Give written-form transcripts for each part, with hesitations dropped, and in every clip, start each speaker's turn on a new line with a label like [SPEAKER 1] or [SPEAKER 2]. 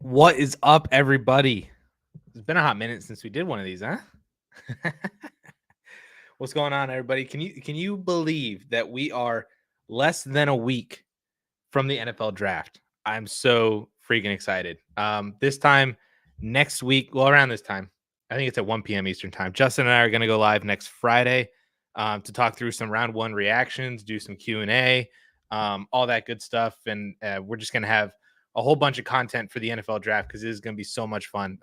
[SPEAKER 1] What is up, everybody? It's been a hot minute since we did one of these, huh? What's going on, everybody? Can you believe that we are less than a week from the NFL draft? I'm so freaking excited. This time next week, well, around this time, I think it's at 1 p.m. Eastern time. Justin and I are going to go live next Friday to talk through some round one reactions, do some Q&A, all that good stuff, and we're just going to have a whole bunch of content for the NFL draft because it is going to be so much fun.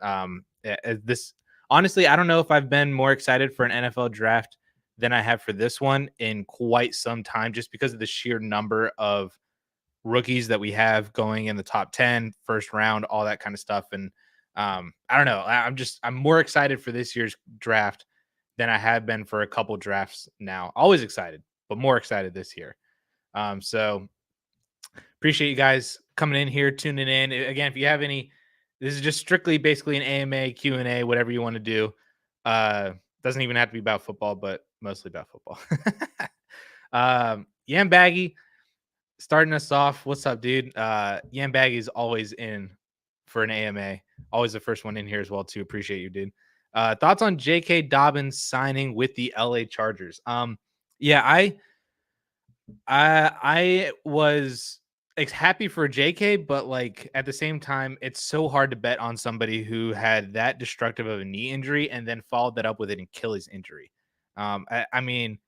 [SPEAKER 1] This honestly, I don't know if I've been more excited for an NFL draft than I have for this one in quite some time, just because of the sheer number of rookies that we have going in the top 10, first round, all that kind of stuff. And I don't know. I'm more excited for this year's draft than I have been for a couple drafts now. Always excited, but more excited this year. So appreciate you guys coming in here, tuning in. Again, if you have any, this is just strictly basically an AMA, Q&A, whatever you want to do. Doesn't even have to be about football, but mostly about football. Yam Baggy starting us off. What's up, dude? Yam Baggy is always in for an AMA. Always the first one in here as well, too. Appreciate you, dude. Thoughts on J.K. Dobbins signing with the LA Chargers? Yeah, I was happy for JK, but like at the same time, it's so hard to bet on somebody who had that destructive of a knee injury and then followed that up with an Achilles injury. I mean,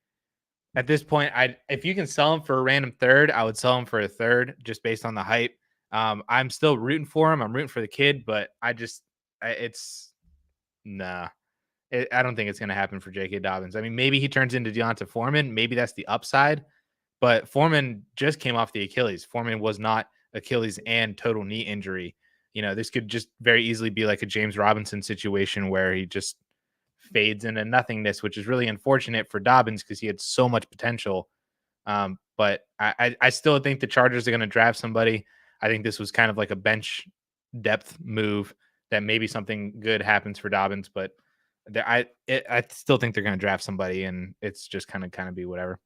[SPEAKER 1] at this point, if you can sell him for a random third, I would sell him for a third just based on the hype. I'm still rooting for him. I'm rooting for the kid, but it's nah. I don't think it's going to happen for J.K. Dobbins. I mean, maybe he turns into Deonta Foreman. Maybe that's the upside. But Foreman just came off the Achilles. Foreman was not Achilles and total knee injury. You know, this could just very easily be like a James Robinson situation where he just fades into nothingness, which is really unfortunate for Dobbins because he had so much potential. But I still think the Chargers are going to draft somebody. I think this was kind of like a bench depth move that maybe something good happens for Dobbins, but I still think they're going to draft somebody, and it's just kind of be whatever.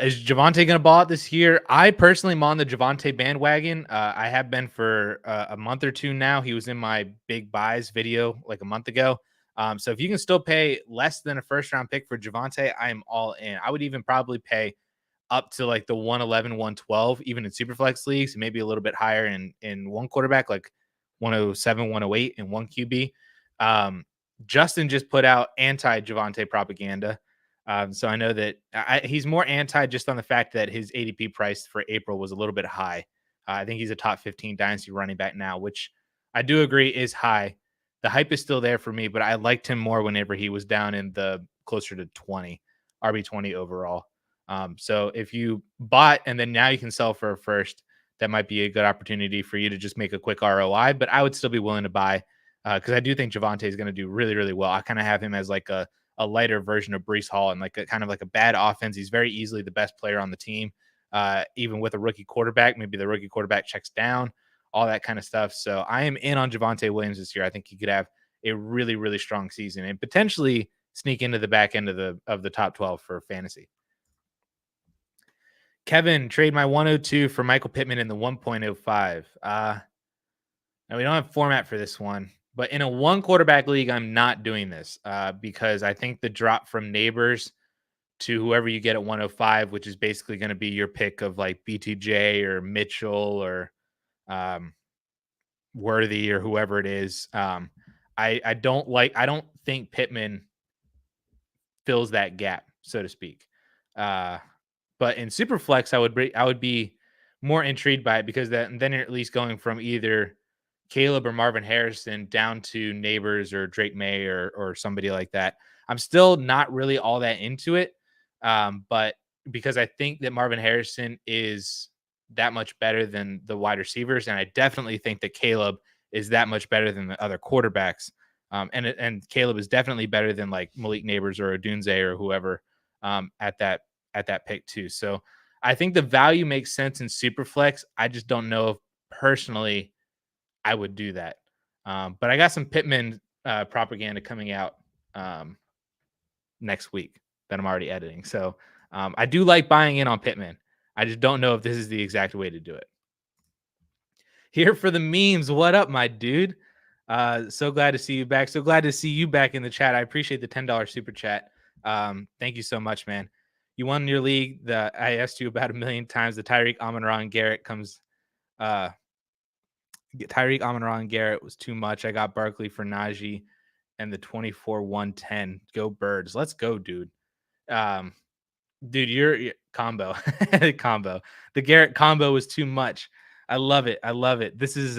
[SPEAKER 1] Is Javonte going to ball out this year? I personally am on the Javonte bandwagon. I have been for a month or two now. He was in my big buys video like a month ago. So if you can still pay less than a first round pick for Javonte, I am all in. I would even probably pay up to like the 111, 112, even in Superflex leagues, maybe a little bit higher in one quarterback, like 107, 108 in one QB. Justin just put out anti Javonte propaganda. So I know that he's more anti just on the fact that his ADP price for April was a little bit high. I think he's a top 15 dynasty running back now, which I do agree is high. The hype is still there for me, but I liked him more whenever he was down in the closer to 20, RB20 overall. So if you bought and then now you can sell for a first, that might be a good opportunity for you to just make a quick ROI. But I would still be willing to buy because I do think Javonte is going to do really, really well. I kind of have him as like a lighter version of Breece Hall and like a kind of like a bad offense. He's very easily the best player on the team, even with a rookie quarterback. Maybe the rookie quarterback checks down, all that kind of stuff. So I am in on Javonte Williams this year. I think he could have a really, really strong season and potentially sneak into the back end of the top 12 for fantasy. Kevin, trade my 102 for Michael Pittman in the 1.05. Now we don't have format for this one. But in a one quarterback league, I'm not doing this because I think the drop from Neighbors to whoever you get at 105, which is basically going to be your pick of like BTJ or Mitchell or Worthy or whoever it is. I don't think Pittman fills that gap, so to speak. But in Superflex, I would be more intrigued by it because then you're at least going from either Caleb or Marvin Harrison down to Neighbors or Drake May or somebody like that. I'm still not really all that into it, but because I think that Marvin Harrison is that much better than the wide receivers, and I definitely think that Caleb is that much better than the other quarterbacks. And Caleb is definitely better than like Malik Neighbors or Odunze or whoever at that pick too. So I think the value makes sense in Superflex. I just don't know if personally I would do that. But I got some Pittman propaganda coming out next week that I'm already editing. So I do like buying in on Pittman. I just don't know if this is the exact way to do it. Here for the memes. What up, my dude? So glad to see you back. So glad to see you back in the chat. I appreciate the $10 super chat. Thank you so much, man. You won your league. I asked you about a million times. The Tyreek, Amon-Ra, and Garrett comes. Uh, Tyreek, Amon-Ra, and Garrett was too much. I got Barkley for Najee and the 24-110. Go Birds. Let's go, dude. Um, Dude, your combo, combo. The Garrett combo was too much. I love it. I love it. This is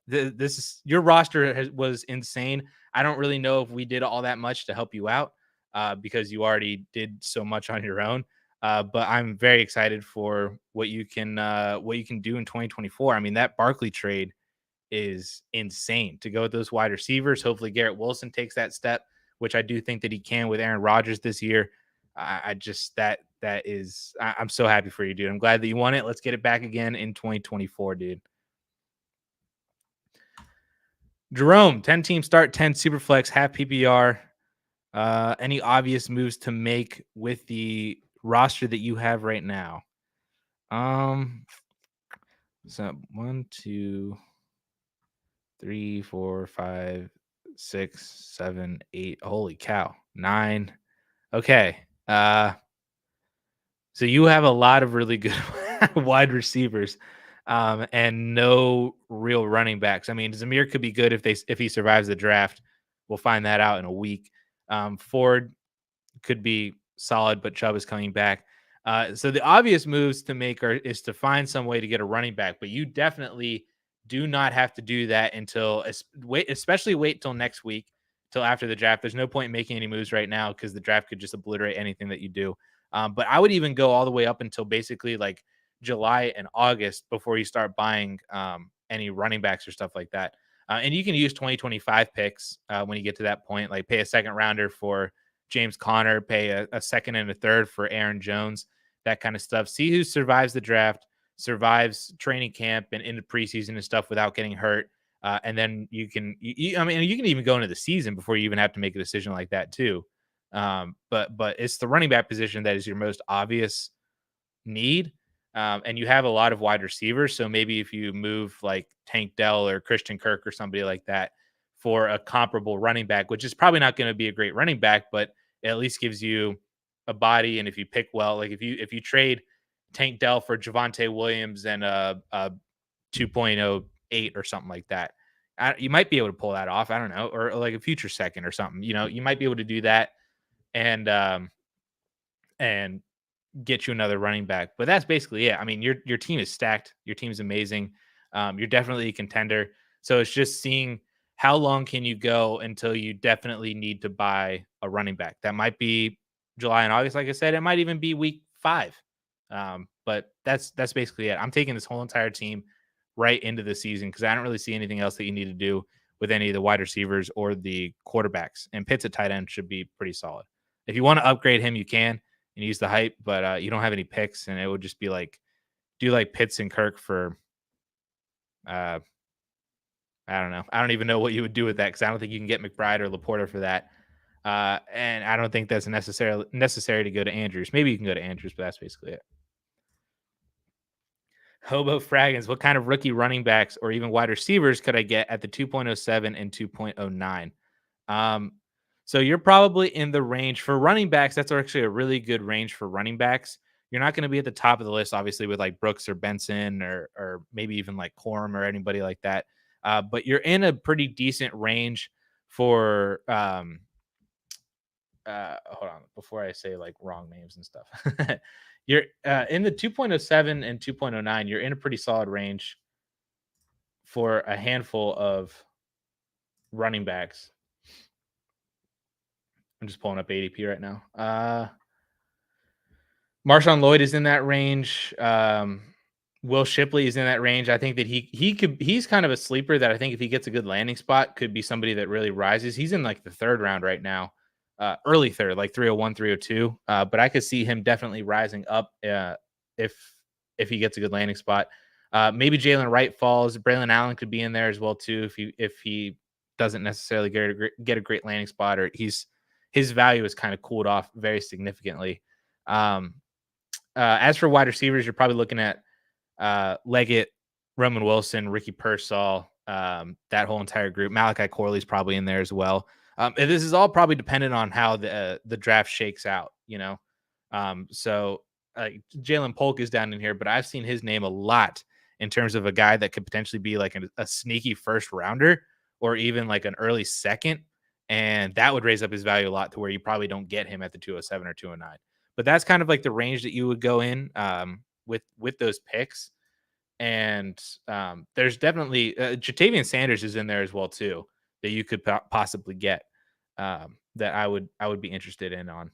[SPEAKER 1] this is your roster was insane. I don't really know if we did all that much to help you out because you already did so much on your own. But I'm very excited for what you can do in 2024. I mean, that Barkley trade is insane to go with those wide receivers. Hopefully, Garrett Wilson takes that step, which I do think that he can with Aaron Rodgers this year. I just I'm so happy for you, dude. I'm glad that you won it. Let's get it back again in 2024, dude. Jerome, 10 team start, 10 super flex, half PPR. Any obvious moves to make with the roster that you have right now? So 1, 2, 3, 4, 5, 6, 7, 8. Holy cow. 9. Okay. So you have a lot of really good wide receivers, and no real running backs. I mean, Zamir could be good if he survives the draft. We'll find that out in a week. Ford could be solid, but Chubb is coming back. So the obvious moves to make is to find some way to get a running back, but you definitely do not have to do that until especially wait till next week, till after the draft. There's no point in making any moves right now because the draft could just obliterate anything that you do. But I would even go all the way up until basically like July and August before you start buying any running backs or stuff like that. And you can use 2025 picks when you get to that point, like pay a second rounder for James Conner, pay a second and a third for Aaron Jones, that kind of stuff. See who survives the draft, survives training camp and into preseason and stuff without getting hurt. And then you can, I mean, you can even go into the season before you even have to make a decision like that too. But it's the running back position that is your most obvious need. And you have a lot of wide receivers. So maybe if you move like Tank Dell or Christian Kirk or somebody like that for a comparable running back, which is probably not going to be a great running back, but it at least gives you a body. And if you pick well, like if you trade Tank Dell for Javonte Williams and a 2.08 or something like that, you might be able to pull that off. I don't know, or like a future second or something. You might be able to do that and and get you another running back. But that's basically it. I mean, your team is stacked. Your team's amazing. You're definitely a contender. So it's just seeing how long can you go until you definitely need to buy a running back. That might be July and August, like I said. It might even be week 5. But that's basically it. I'm taking this whole entire team right into the season because I don't really see anything else that you need to do with any of the wide receivers or the quarterbacks. And Pitts at tight end should be pretty solid. If you want to upgrade him, you can and use the hype, but you don't have any picks, and it would just be like do like Pitts and Kirk for I don't know. I don't even know what you would do with that because I don't think you can get McBride or Laporta for that. And I don't think that's necessary to go to Andrews. Maybe you can go to Andrews, but that's basically it. Hobo Fraggins, what kind of rookie running backs or even wide receivers could I get at the 2.07 and 2.09? So you're probably in the range for running backs. That's actually a really good range for running backs. You're not going to be at the top of the list, obviously, with like Brooks or Benson or maybe even like Corum or anybody like that. But you're in a pretty decent range for hold on before I say like wrong names and stuff. You're in the 2.07 and 2.09. You're in a pretty solid range for a handful of running backs. I'm just pulling up ADP right now. Marshawn Lloyd is in that range. Will Shipley is in that range. I think that he's kind of a sleeper that I think if he gets a good landing spot could be somebody that really rises. He's in like the 3rd round right now. Early 3rd, like 301, 302. But I could see him definitely rising up if he gets a good landing spot. Maybe Jalen Wright falls. Braylon Allen could be in there as well too if he doesn't necessarily get a great landing spot or his value is kind of cooled off very significantly. As for wide receivers, you're probably looking at Leggett, Roman Wilson, Ricky Pearsall, that whole entire group. Malachi Corley's probably in there as well. And this is all probably dependent on how the draft shakes out, you know. So Jalen Polk is down in here, but I've seen his name a lot in terms of a guy that could potentially be like a sneaky first rounder or even like an early second. And that would raise up his value a lot to where you probably don't get him at the 207 or 209. But that's kind of like the range that you would go in with those picks. And there's definitely Jatavian Sanders is in there as well too that you could possibly get that I would be interested in on.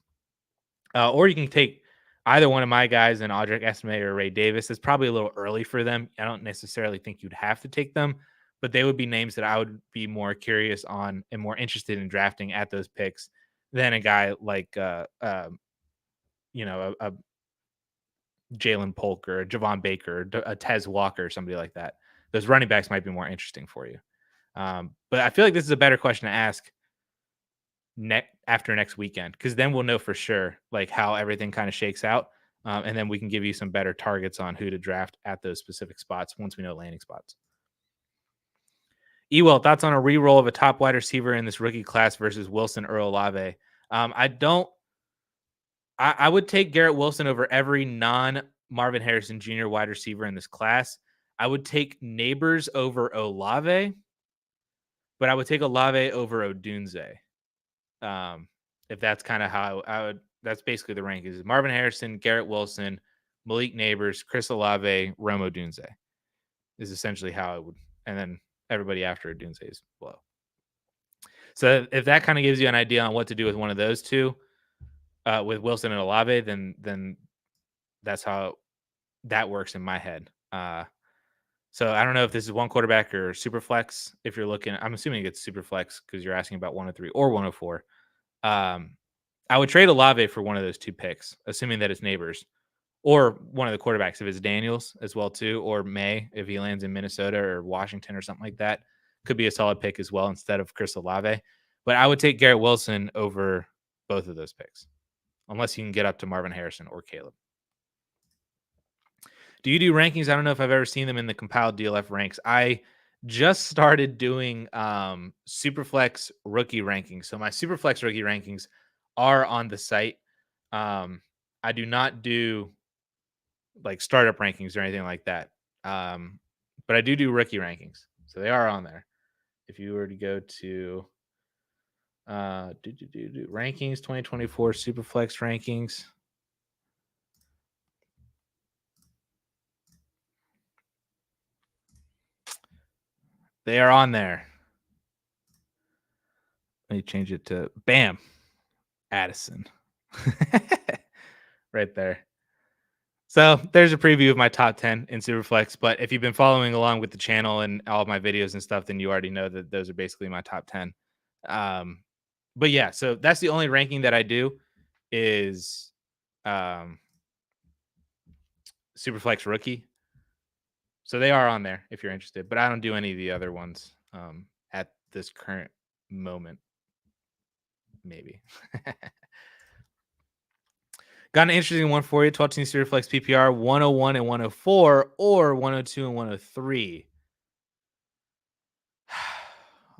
[SPEAKER 1] Or you can take either one of my guys and Audric Esme or Ray Davis. It's probably a little early for them. I don't necessarily think you'd have to take them, but they would be names that I would be more curious on and more interested in drafting at those picks than a guy like a Jalen Polk or Javon Baker or a Tez Walker or somebody like that. Those running backs might be more interesting for you. But I feel like this is a better question to ask after next weekend, because then we'll know for sure like how everything kind of shakes out. And then we can give you some better targets on who to draft at those specific spots once we know landing spots. Ewell, thoughts on a re-roll of a top wide receiver in this rookie class versus Wilson or Olave? I would take Garrett Wilson over every non-Marvin Harrison Jr. wide receiver in this class. I would take Neighbors over Olave, but I would take Olave over Odunze. If that's kind of how I would, that's basically the rankings. Marvin Harrison, Garrett Wilson, Malik Neighbors, Chris Olave, Rome Odunze is essentially how I would, and then everybody after Odunze is below. So if that kind of gives you an idea on what to do with one of those two, with Wilson and Olave, then that's how that works in my head. So I don't know if this is one quarterback or super flex. If you're looking, I'm assuming it's super flex because you're asking about 103 or 104. I would trade Olave for one of those two picks, assuming that it's Neighbors or one of the quarterbacks if it's Daniels as well too, or May if he lands in Minnesota or Washington or something like that. Could be a solid pick as well instead of Chris Olave. But I would take Garrett Wilson over both of those picks, unless you can get up to Marvin Harrison or Caleb. Do you do rankings? I don't know if I've ever seen them in the compiled DLF ranks. I just started doing Superflex rookie rankings. So my Superflex rookie rankings are on the site. I do not do like startup rankings or anything like that. But I do rookie rankings. So they are on there. If you were to go to rankings 2024 Superflex rankings. They are on there. Let me change it to bam, Addison. Right there. So there's a preview of my top 10 in Superflex. But if you've been following along with the channel and all of my videos and stuff, then you already know that those are basically my top 10. But yeah, so that's the only ranking that I do is Superflex rookie. So they are on there if you're interested, but I don't do any of the other ones at this current moment. Maybe. Got an interesting one for you. 12 team Superflex PPR 101 and 104 or 102 and 103.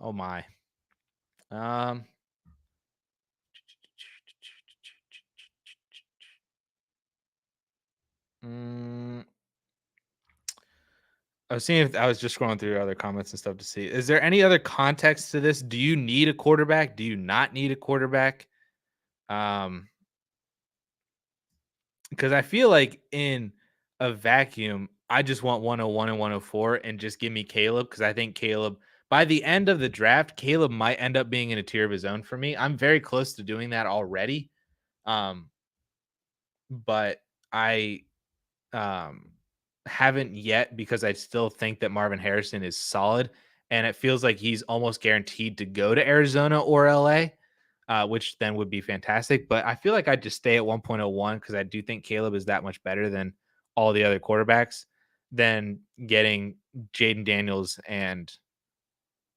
[SPEAKER 1] Oh my. I was seeing if I was just scrolling through other comments and stuff to see. Is there any other context to this? Do you need a quarterback? Do you not need a quarterback? Because I feel like in a vacuum, I just want 101 and 104 and just give me Caleb, because I think Caleb, by the end of the draft, Caleb might end up being in a tier of his own for me. I'm very close to doing that already. But I haven't yet, because I still think that Marvin Harrison is solid, and it feels like he's almost guaranteed to go to Arizona or LA, which then would be fantastic. But I feel like I'd just stay at 1.01 because I do think Caleb is that much better than all the other quarterbacks than getting Jaden Daniels and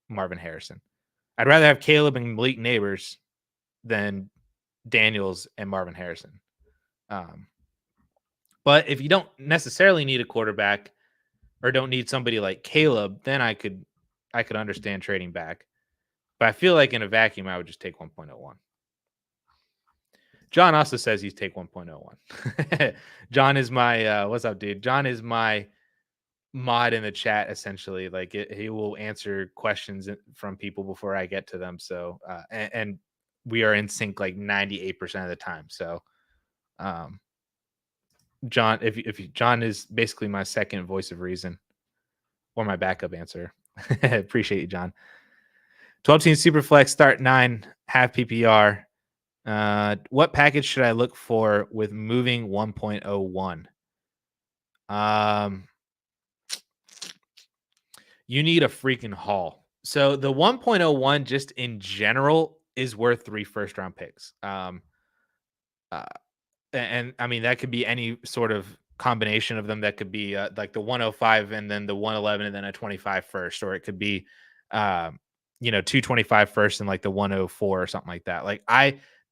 [SPEAKER 1] Marvin Harrison. I'd rather have Caleb and Malik Neighbors than Daniels and Marvin Harrison. But if you don't necessarily need a quarterback, or don't need somebody like Caleb, then I could understand trading back. But I feel like in a vacuum, I would just take 1.01. John also says he's take 1.01. John is my what's up, dude? John is my mod in the chat essentially. Like he will answer questions from people before I get to them. So and we are in sync like 98% of the time. So um John, if John is basically my second voice of reason or my backup answer. Appreciate you, John. 12 team Superflex, start 9, half PPR. What package should I look for with moving 1.01? You need a freaking haul. So the 1.01 just in general is worth 3 first round picks. Uh, and I mean that could be any sort of combination of them. That could be like the 105 and then the 111 and then a 25 first, or it could be um, 225 first and like the 104 or something like that. Like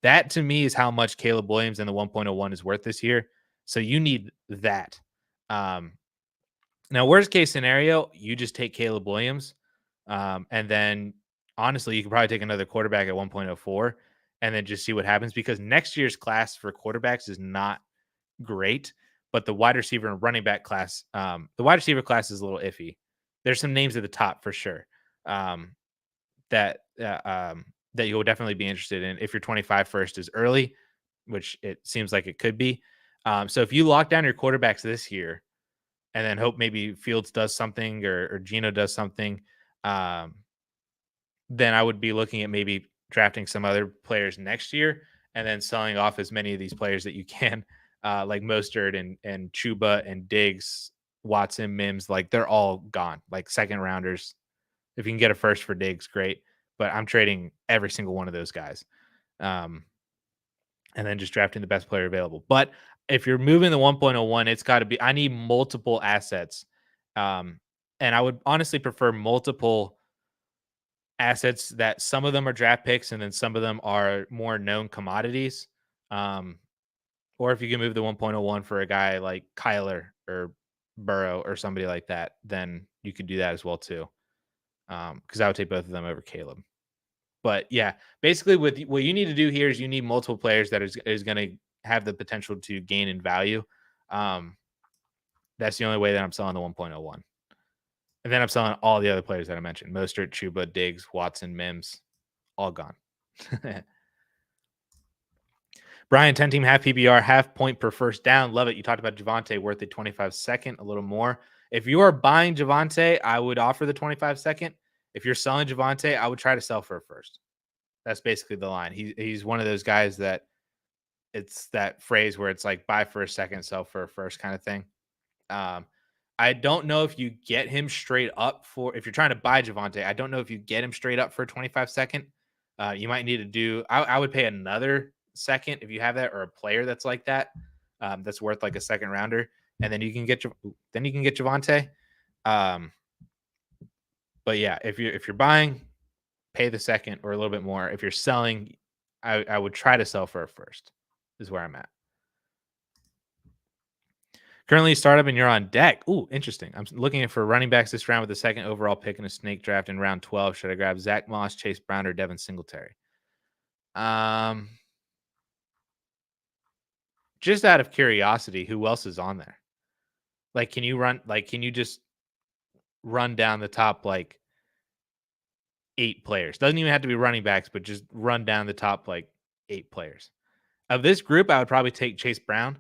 [SPEAKER 1] that to me is how much Caleb Williams and the 1.01 is worth this year. So you need that. Um, Now, worst case scenario, you just take Caleb Williams. And then honestly, you could probably take another quarterback at 1.04 and then just see what happens because next year's class for quarterbacks is not great, but the wide receiver and running back class, the wide receiver class is a little iffy. There's some names at the top for sure um, that that you'll definitely be interested in if your 25 first is early, which it seems like it could be. So if you lock down your quarterbacks this year, and then hope maybe Fields does something or Gino does something, um, then I would be looking at maybe drafting some other players next year and then selling off as many of these players that you can, like Mostert and Chuba and Diggs, Watson, Mims, like they're all gone, like second rounders. If you can get a first for Diggs, great. But I'm trading every single one of those guys. Um, and then just drafting the best player available. But if you're moving the 1.01, it's got to be, I need multiple assets. And I would honestly prefer multiple assets that some of them are draft picks and then some of them are more known commodities. Um, or if you can move the 1.01 for a guy like Kyler or Burrow or somebody like that, then you could do that as well too. Because I would take both of them over Caleb. But yeah, basically, with what you need to do here is you need multiple players that is going to have the potential to gain in value. Um, that's the only way that I'm selling the 1.01. And then I'm selling all the other players that I mentioned: Mostert, Chuba, Diggs, Watson, Mims, all gone. Brian, 10 team, half PBR, half point per first down. Love it. You talked about Javonte worth a 25 second, a little more. If you are buying Javonte, I would offer the 25 second. If you're selling Javonte, I would try to sell for a first. That's basically the line. He's one of those guys that it's that phrase where it's like buy for a second, sell for a first kind of thing. Um, I don't know if you get him straight up for if you're trying to buy Javonte. I don't know if you get him straight up for a 25 second. You might need to do. I would pay another second if you have that or a player that's like that. That's worth like a second rounder, and then you can get Javonte. But yeah, if you're buying, pay the second or a little bit more. If you're selling, I would try to sell for a first, is where I'm at. Currently startup and you're on deck. Ooh, interesting. I'm looking for running backs this round with the second overall pick in a snake draft in round 12. Should I grab Zach Moss, Chase Brown, or Devin Singletary? Just out of curiosity, who else is on there? Like, can you just run down the top like 8 players? Doesn't even have to be running backs, but just run down the top like 8 players. Of this group, I would probably take Chase Brown.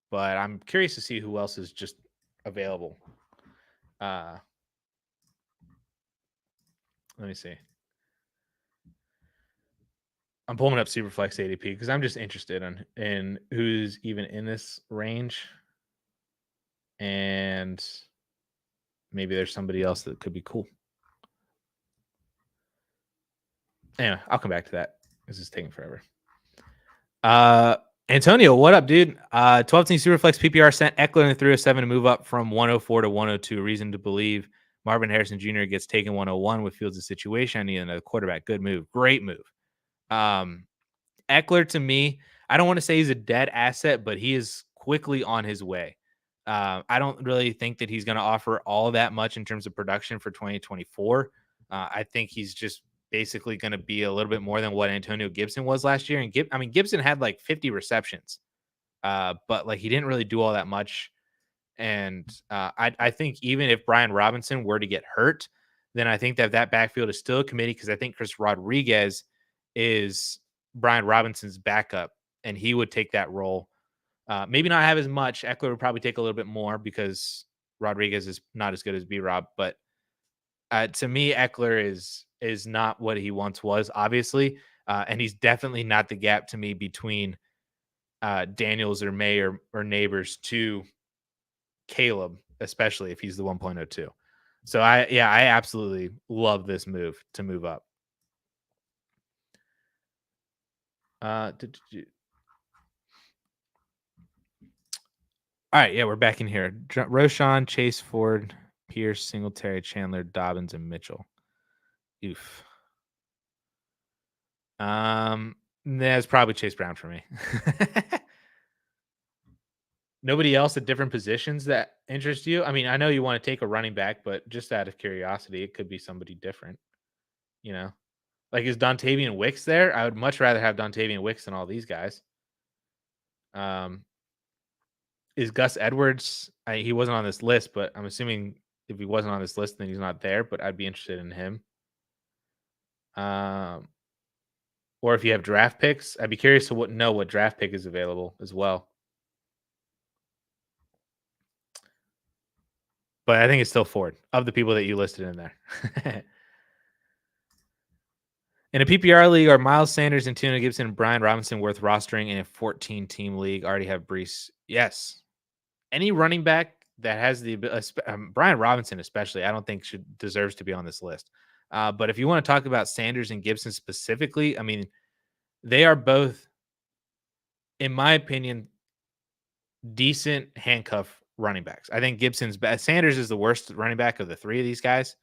[SPEAKER 1] But I'm curious to see who else is just available. Let me see. I'm pulling up Superflex ADP because I'm just interested in who's even in this range, and maybe there's somebody else that could be cool. Anyway, I'll come back to that. This is taking forever. Antonio, what up, dude? 12 team Superflex PPR sent Eckler in the 307 to move up from 104 to 102. Reason to believe Marvin Harrison Jr. gets taken 101 with Fields' situation. I need another quarterback. Good move. Great move. Eckler to me, I don't want to say he's a dead asset, but he is quickly on his way. I don't really think that he's going to offer all that much in terms of production for 2024. I think he's just basically going to be a little bit more than what Antonio Gibson was last year. And Gibson had like 50 receptions, but like he didn't really do all that much. And I think even if Brian Robinson were to get hurt, then I think that that backfield is still a committee because I think Chris Rodriguez is Brian Robinson's backup, and he would take that role. Maybe not have as much. Eckler would probably take a little bit more because Rodriguez is not as good as B Rob. But to me, Eckler is not what he once was, obviously, and he's definitely not the gap to me between Daniels or May or Neighbors to Caleb, especially if he's the 1.02. So I absolutely love this move to move up. All right, yeah, we're back in here. Roshan, Chase, Ford, Pierce, Singletary, Chandler, Dobbins, and Mitchell. Oof. That's probably Chase Brown for me. Nobody else at different positions that interest you? I mean, I know you want to take a running back, but just out of curiosity, it could be somebody different. You know, like is Dontavian Wicks there? I would much rather have Dontavian Wicks than all these guys. Um, is Gus Edwards? He wasn't on this list, but I'm assuming if he wasn't on this list, then he's not there. But I'd be interested in him. Or if you have draft picks, I'd be curious to know what draft pick is available as well. But I think it's still Ford of the people that you listed in there. In a PPR league, are Miles Sanders, Antonio Gibson, and Brian Robinson worth rostering in a 14-team league? Already have Brees. Yes. Any running back that has the Brian Robinson, especially, I don't think deserves to be on this list. But if you want to talk about Sanders and Gibson specifically, I mean, they are both, in my opinion, decent handcuff running backs. I think Gibson's best. Sanders is the worst running back of the three of these guys.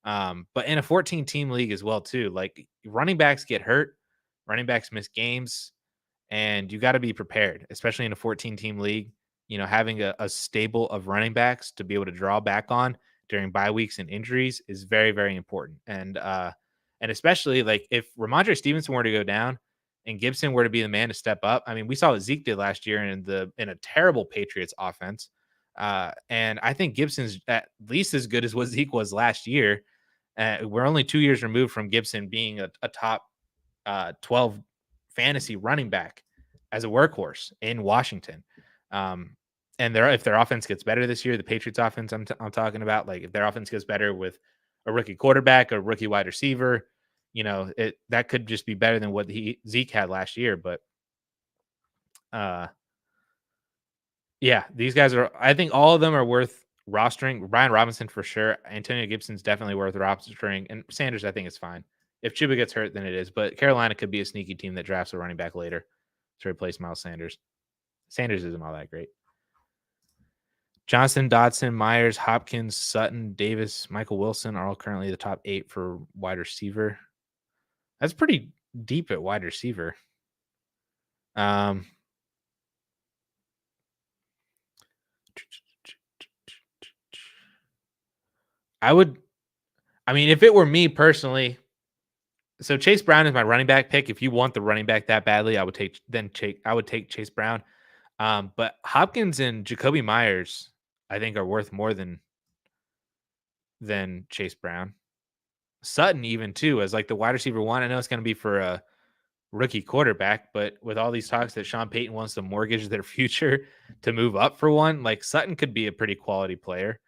[SPEAKER 1] But in a 14-team league as well, too, like running backs get hurt, running backs miss games, and you got to be prepared, especially in a 14-team league. You know, having a stable of running backs to be able to draw back on during bye weeks and injuries is very, very important. And especially like if Ramondre Stevenson were to go down and Gibson were to be the man to step up. I mean, we saw what Zeke did last year in a terrible Patriots offense. And I think Gibson's at least as good as what Zeke was last year. We're only 2 years removed from Gibson being a top 12 fantasy running back as a workhorse in Washington. And if their offense gets better this year, the Patriots offense I'm talking about, like if their offense gets better with a rookie quarterback, a rookie wide receiver, you know, that could just be better than what Zeke had last year. But yeah, these guys are, I think all of them are worth rostering. Brian Robinson for sure. Antonio Gibson's definitely worth rostering. And Sanders, I think, is fine. If Chuba gets hurt, then it is. But Carolina could be a sneaky team that drafts a running back later to replace Miles Sanders. Sanders isn't all that great. Johnson, Dodson, Myers, Hopkins, Sutton, Davis, Michael Wilson are all currently the top 8 for wide receiver. That's pretty deep at wide receiver. I mean, if it were me personally, so Chase Brown is my running back pick. If you want the running back that badly, I would take Chase Brown. But Hopkins and Jacoby Myers, I think, are worth more than Chase Brown. Sutton, even too, as like the wide receiver one. I know it's going to be for a rookie quarterback, but with all these talks that Sean Payton wants to mortgage their future to move up for one, like Sutton could be a pretty quality player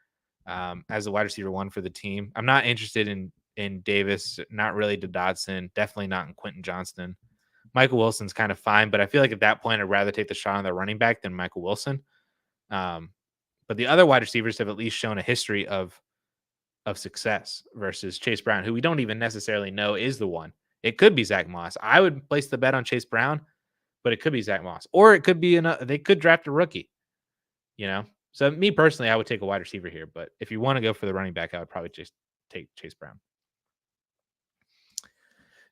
[SPEAKER 1] as a wide receiver one for the team. I'm not interested in Davis, not really to Dodson, definitely not in Quentin Johnston. Michael Wilson's kind of fine, but I feel like at that point I'd rather take the shot on the running back than Michael Wilson. But the other wide receivers have at least shown a history of success versus Chase Brown, who we don't even necessarily know is the one. It could be Zach Moss. I would place the bet on Chase Brown, but it could be Zach Moss, or it could be they could draft a rookie. You know, so me personally, I would take a wide receiver here. But if you want to go for the running back, I would probably just take Chase Brown.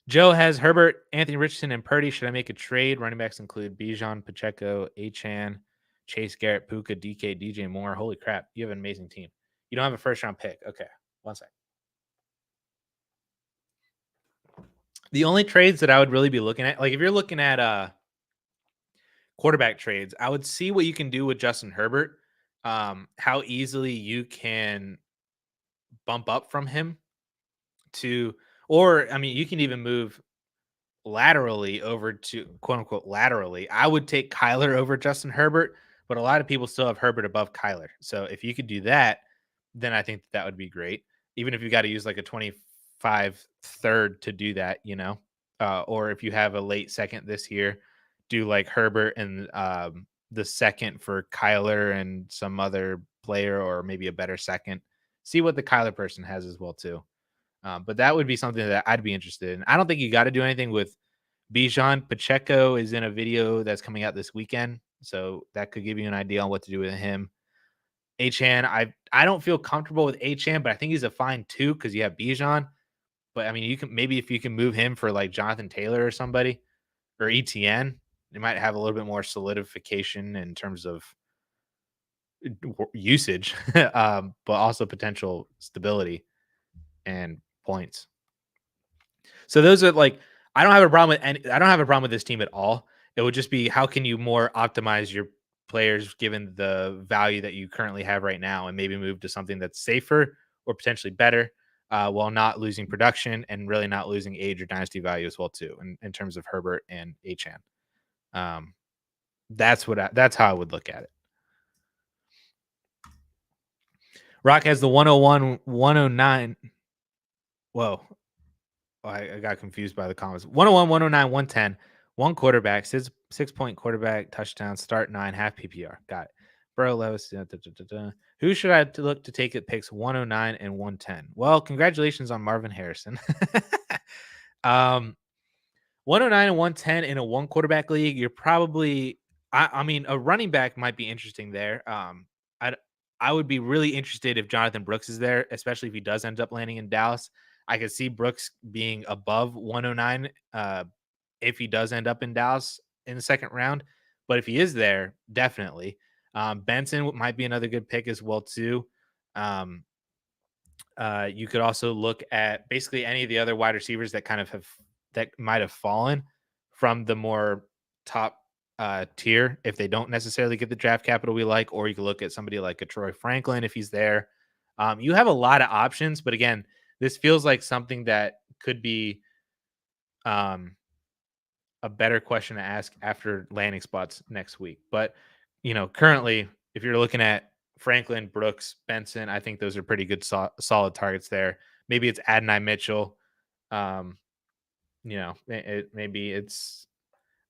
[SPEAKER 1] Joe has Herbert, Anthony Richardson, and Purdy. Should I make a trade? Running backs include Bijan, Pacheco, Achane, Chase Garrett, Puka, DK, DJ Moore. Holy crap. You have an amazing team. You don't have a first round pick. Okay. One sec. The only trades that I would really be looking at, like if you're looking at quarterback trades, I would see what you can do with Justin Herbert. How easily you can bump up from him to, or I mean, you can even move laterally over to quote unquote laterally. I would take Kyler over Justin Herbert, but a lot of people still have Herbert above Kyler. So if you could do that, then I think that would be great. Even if you got to use like a 25 third to do that, or if you have a late second this year, do like Herbert and the second for Kyler and some other player, or maybe a better second. See what the Kyler person has as well too. But that would be something that I'd be interested in. I don't think you got to do anything with Bijan. Pacheco is in a video that's coming out this weekend, so that could give you an idea on what to do with him. Achan, I don't feel comfortable with Achan, but I think he's a fine two because you have Bijan. But I mean, you can maybe if you can move him for like Jonathan Taylor or somebody or ETN, they might have a little bit more solidification in terms of usage, but also potential stability and points. So those are like I don't have a problem with I don't have a problem with this team at all. It would just be how can you more optimize your players given the value that you currently have right now and maybe move to something that's safer or potentially better while not losing production and really not losing age or dynasty value as well too in terms of Herbert and Achan. Um, that's how I would look at it. Rock has the 101, 109. Whoa. I got confused by the comments. 101, 109, 110. One quarterback, 6 point quarterback, touchdown, start 9, half PPR. Got it. Bro Levis. Who should I look to take at picks 109 and 110? Well, congratulations on Marvin Harrison. 109 and 110 in a one quarterback league. You're probably, I mean, a running back might be interesting there. I would be really interested if Jonathan Brooks is there, especially if he does end up landing in Dallas. I could see Brooks being above 109 if he does end up in Dallas in the second round. But if he is there, definitely. Benson might be another good pick as well too. You could also look at basically any of the other wide receivers that kind of that might have fallen from the more top tier if they don't necessarily get the draft capital we like, or you could look at somebody like a Troy Franklin if he's there. You have a lot of options, but again, this feels like something that could be a better question to ask after landing spots next week. But currently, if you're looking at Franklin, Brooks, Benson, I think those are pretty good, solid targets there. Maybe it's Adonai Mitchell. Maybe it's.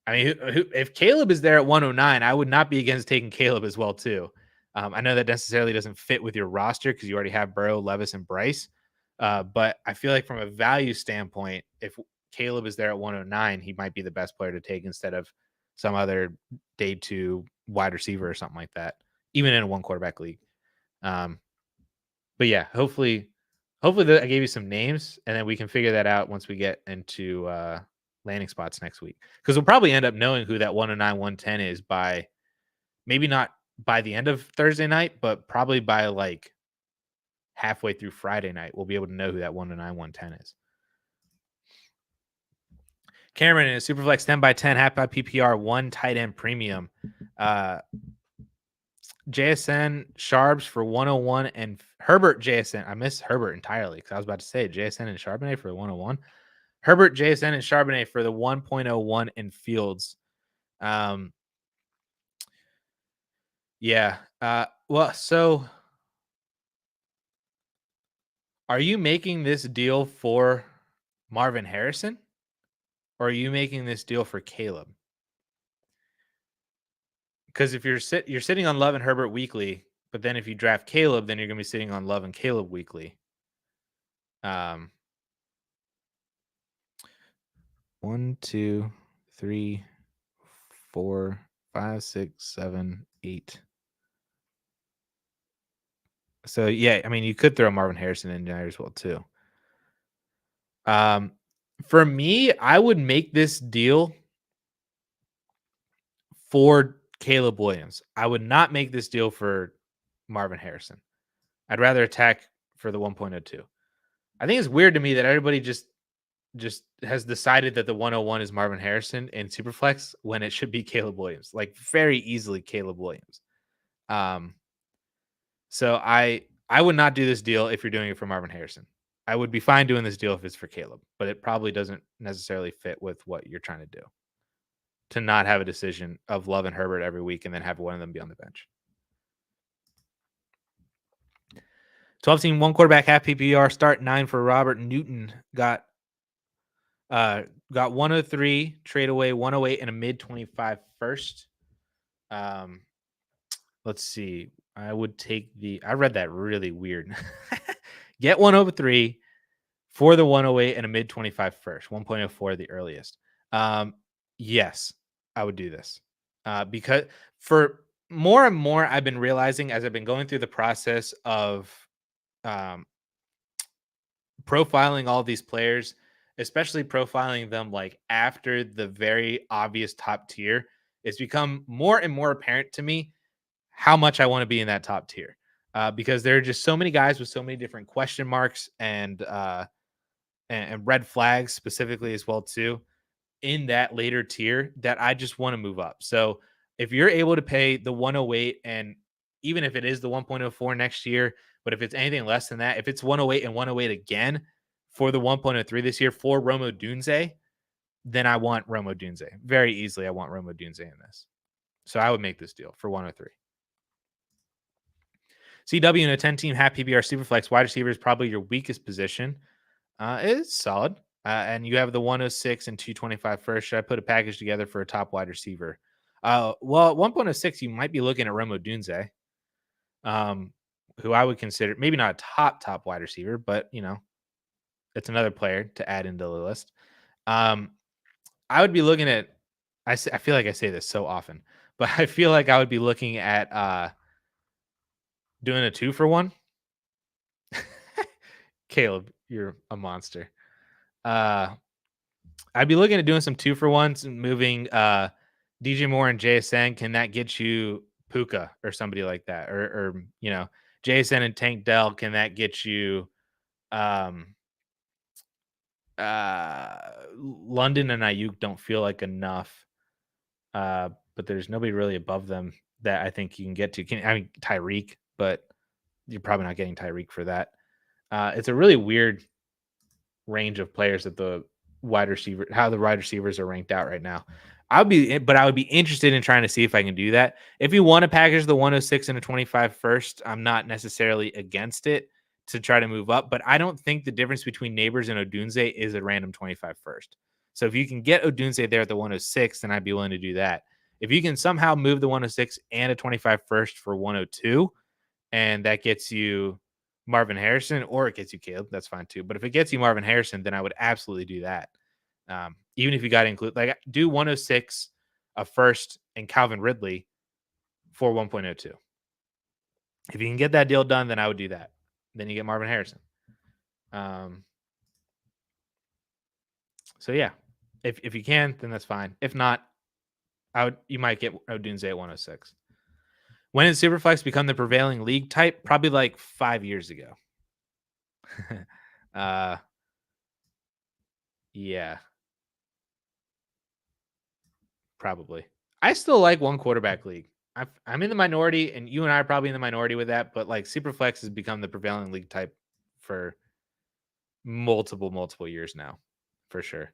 [SPEAKER 1] I mean, if Caleb is there at 109, I would not be against taking Caleb as well too. I know that necessarily doesn't fit with your roster because you already have Burrow, Levis, and Bryce. But I feel like from a value standpoint, if Caleb is there at 109, he might be the best player to take instead of some other day two wide receiver or something like that, even in a one quarterback league. But yeah, hopefully I gave you some names and then we can figure that out once we get into landing spots next week. Because we'll probably end up knowing who that 109, 110 is by maybe not by the end of Thursday night, but probably by like halfway through Friday night, we'll be able to know who that 109, 110 is. Cameron in a Superflex 10 by 10, half by PPR, one tight end premium. JSN Sharps for 101 and Herbert JSN. I miss Herbert entirely because I was about to say JSN and Charbonnet for 101. Herbert JSN and Charbonnet for the 1.01 in Fields. Yeah. Well, so are you making this deal for Marvin Harrison? Or are you making this deal for Caleb? Because if you're sitting on Love and Herbert weekly, but then if you draft Caleb, then you're going to be sitting on Love and Caleb weekly. 1, 2, 3, 4, 5, 6, 7, 8. So yeah, I mean, you could throw Marvin Harrison in there as well too. For me, I would make this deal for Caleb Williams. I would not make this deal for Marvin Harrison. I'd rather attack for the 1.02. I think it's weird to me that everybody just has decided that the 101 is Marvin Harrison in Superflex when it should be Caleb Williams, like very easily Caleb Williams. So I would not do this deal if you're doing it for Marvin Harrison. I would be fine doing this deal if it's for Caleb, but it probably doesn't necessarily fit with what you're trying to do. To not have a decision of Love and Herbert every week and then have one of them be on the bench. 12 team, one quarterback, half PPR, start 9 for Robert Newton. Got 103, trade away 108 and a mid 25 first. Let's see. I would take I read that really weird. Get 103 for the 108 and a mid 25 first, 1.04 the earliest. Yes, I would do this. Because for more and more, I've been realizing as I've been going through the process of profiling all these players, especially profiling them like after the very obvious top tier, it's become more and more apparent to me how much I want to be in that top tier. Because there are just so many guys with so many different question marks and red flags specifically as well too in that later tier that I just want to move up. So if you're able to pay the 108 and even if it is the 1.04 next year, but if it's anything less than that, if it's 108 and 108 again for the 1.03 this year for Rome Odunze, then I want Rome Odunze. Very easily, I want Rome Odunze in this. So I would make this deal for 103. CW in a 10-team half PPR Superflex wide receiver is probably your weakest position. It's solid. And you have the 106 and 225 first. Should I put a package together for a top wide receiver? Well, at 1.06, you might be looking at Rome Odunze, who I would consider maybe not a top wide receiver, but it's another player to add into the list. I would be looking at. I feel like I say this so often, but I feel like I would be looking at doing a 2-for-1. Caleb, you're a monster. I'd be looking at doing some 2-for-1s and moving DJ Moore and JSN. Can that get you Puka or somebody like that? Or JSN and Tank Dell, can that get you London and Ayuk don't feel like enough. But there's nobody really above them that I think you can get to. I mean Tyreek, but you're probably not getting Tyreek for that. It's a really weird range of players that the wide receiver, how the wide receivers are ranked out right now. I would be interested in trying to see if I can do that. If you want to package the 106 and a 25 first, I'm not necessarily against it to try to move up, but I don't think the difference between Neighbors and Odunze is a random 25 first. So if you can get Odunze there at the 106, then I'd be willing to do that. If you can somehow move the 106 and a 25 first for 102, and that gets you Marvin Harrison, or it gets you Caleb, that's fine too. But if it gets you Marvin Harrison, then I would absolutely do that. Even if you got to include, like, do 106, a first, and Calvin Ridley for 1.02. If you can get that deal done, then I would do that. Then you get Marvin Harrison. So yeah, if you can, then that's fine. If not, you might get Odunze at 106. When did Superflex become the prevailing league type? Probably like 5 years ago. Yeah. Probably. I still like one quarterback league. I'm in the minority, and you and I are probably in the minority with that, but like Superflex has become the prevailing league type for multiple years now, for sure.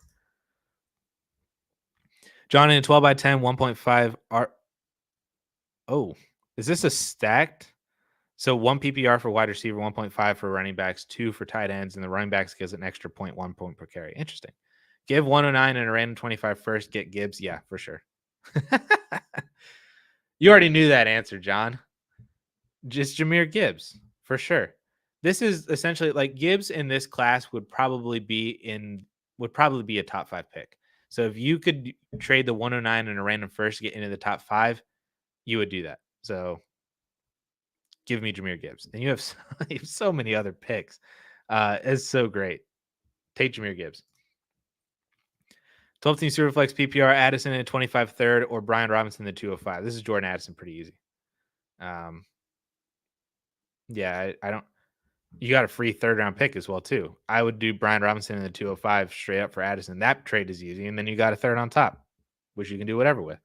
[SPEAKER 1] John in a 12 by 10, 1.5 R. Oh, is this a stacked? So 1 PPR for wide receiver, 1.5 for running backs, 2 for tight ends, and the running backs gives an extra 0.1 point per carry. Interesting. Give 109 and a random 25 first, get Gibbs. Yeah, for sure. You already knew that answer, John. Just Jahmyr Gibbs, for sure. This is essentially like Gibbs in this class would probably be a top 5 pick. So if you could trade the 109 and a random first to get into the top 5, you would do that. So give me Jahmyr Gibbs. And you have so many other picks. It's so great. Take Jahmyr Gibbs. 12 team Superflex PPR, Addison in 25 third, or Brian Robinson in the 205. This is Jordan Addison, pretty easy. Um, yeah, I don't. You got a free third round pick as well too. I would do Brian Robinson in the 205 straight up for Addison. That trade is easy, and then you got a third on top, which you can do whatever with.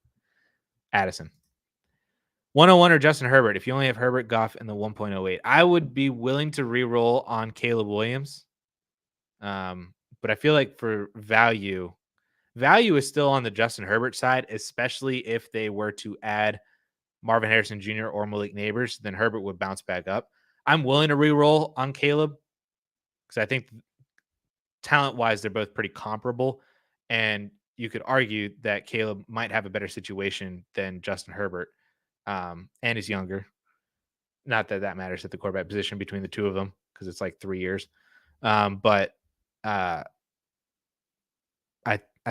[SPEAKER 1] Addison. 101 or Justin Herbert. If you only have Herbert, Goff, and the 1.08, I would be willing to re-roll on Caleb Williams. But I feel like for value is still on the Justin Herbert side, especially if they were to add Marvin Harrison Jr. or Malik Neighbors, then Herbert would bounce back up. I'm willing to re-roll on Caleb because I think talent-wise, they're both pretty comparable. And you could argue that Caleb might have a better situation than Justin Herbert, and is younger. Not that that matters at the quarterback position between the two of them because it's like 3 years. But I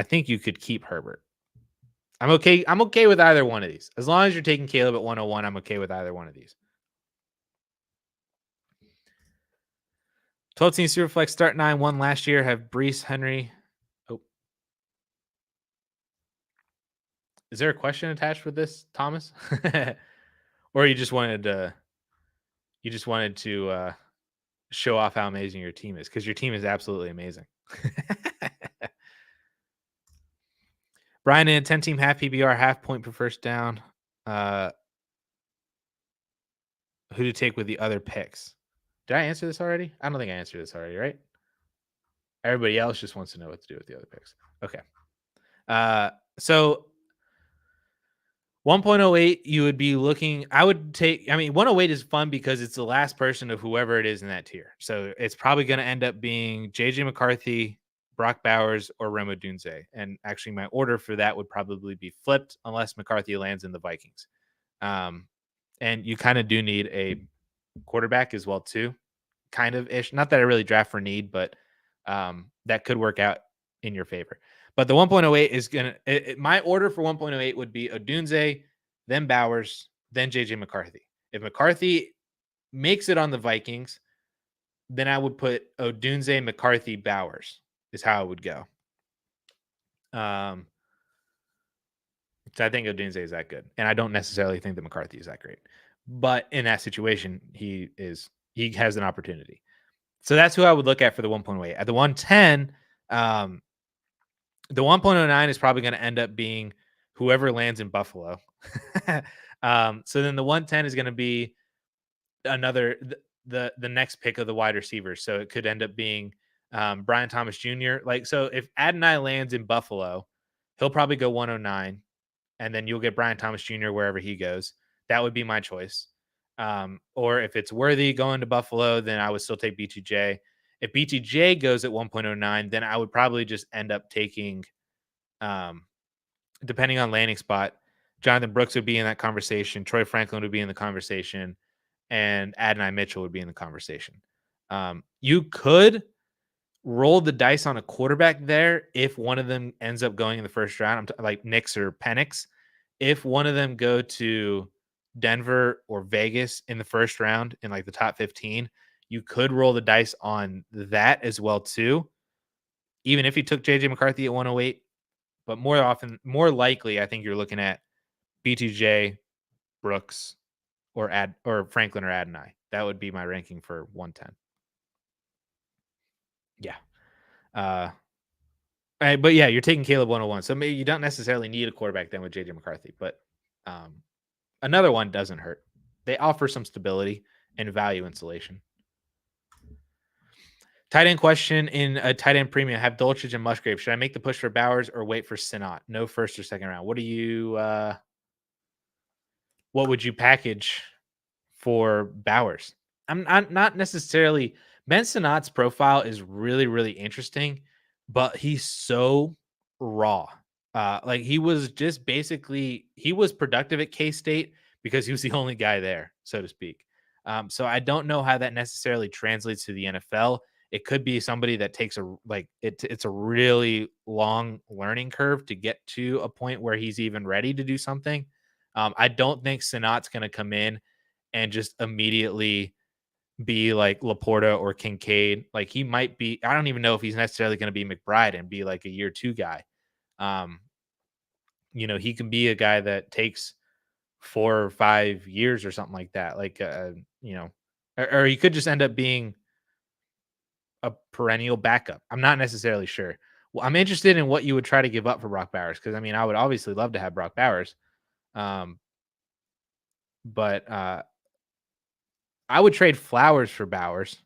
[SPEAKER 1] think you could keep Herbert. I'm okay. I'm okay with either one of these. As long as you're taking Caleb at 101, I'm okay with either one of these. 12 team Superflex start 9-1 last year. Have Brees, Henry. Oh. Is there a question attached with this, Thomas? Or you just wanted to show off how amazing your team is? Because your team is absolutely amazing. Brian in a 10 team half PBR, half point per first down. Who to take with the other picks? Did I answer this already? I don't think I answered this already, right? Everybody else just wants to know what to do with the other picks. Okay. So 1.08, you would be looking. I mean, 108 is fun because it's the last person of whoever it is in that tier. So it's probably going to end up being JJ McCarthy, Brock Bowers, or Remo Dunze. And actually, my order for that would probably be flipped unless McCarthy lands in the Vikings. And you kind of do need a quarterback as well, too. Kind of ish. Not that I really draft for need, but that could work out in your favor. But the 1.08 is going to, my order for 1.08 would be Odunze, then Bowers, then JJ McCarthy. If McCarthy makes it on the Vikings, then I would put Odunze, McCarthy, Bowers is how it would go. So I think Odunze is that good. And I don't necessarily think that McCarthy is that great. But in that situation, he has an opportunity. So that's who I would look at for the 1.08. At the 110, the 1.09 is probably going to end up being whoever lands in Buffalo. So then the 110 is going to be another the next pick of the wide receivers. So it could end up being Brian Thomas Jr. So if Adonai lands in Buffalo, he'll probably go 109, and then you'll get Brian Thomas Jr. wherever he goes. That would be my choice. Or if it's Worthy going to Buffalo, then I would still take BTJ. If BTJ goes at 1.09, then I would probably just end up taking, depending on landing spot, Jonathan Brooks would be in that conversation. Troy Franklin would be in the conversation, and Adonai Mitchell would be in the conversation. You could roll the dice on a quarterback there if one of them ends up going in the first round. Like Nix or Penix. If one of them go to Denver or Vegas in the first round in like the top 15, you could roll the dice on that as well too. Even if you took JJ McCarthy at 108, but more likely, I think you're looking at BTJ, Brooks, or Franklin or Adonai. That would be my ranking for 110. Yeah. But yeah, you're taking Caleb 101. So maybe you don't necessarily need a quarterback then with JJ McCarthy, but another one doesn't hurt. They offer some stability and value insulation. Tight end question in a tight end premium. Have Dolchich and Musgrave. Should I make the push for Bowers or wait for Sinat? No first or second round. What would you package for Bowers? I'm not necessarily. Ben Sinat's profile is really, really interesting, but he's so raw. He was just basically, he was productive at K-State because he was the only guy there, so to speak. So I don't know how that necessarily translates to the NFL. It could be somebody that takes it's a really long learning curve to get to a point where he's even ready to do something. I don't think Sinat's going to come in and just immediately be like Laporta or Kincaid. Like he might be, I don't even know if he's necessarily going to be McBride and be like a year 2 guy. Um, he can be a guy that takes 4 or 5 years or something like that. Like, or he could just end up being a perennial backup. I'm not necessarily sure. Well, I'm interested in what you would try to give up for Brock Bowers because I mean, I would obviously love to have Brock Bowers, um, but I would trade Flowers for Bowers.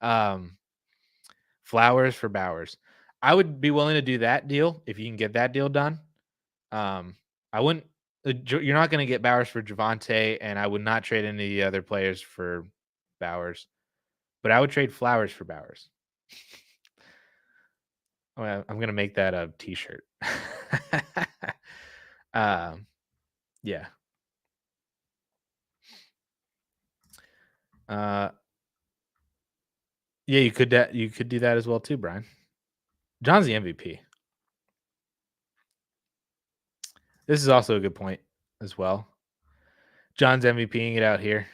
[SPEAKER 1] um, Flowers for Bowers. I would be willing to do that deal if you can get that deal done. I wouldn't. You're not going to get Bowers for Javante, and I would not trade any of the other players for Bowers. But I would trade Flowers for Bowers. I'm gonna make that a T-shirt. um, yeah. Uh, yeah, you could do that as well too, Brian. John's the MVP. This is also a good point as well. John's MVPing it out here.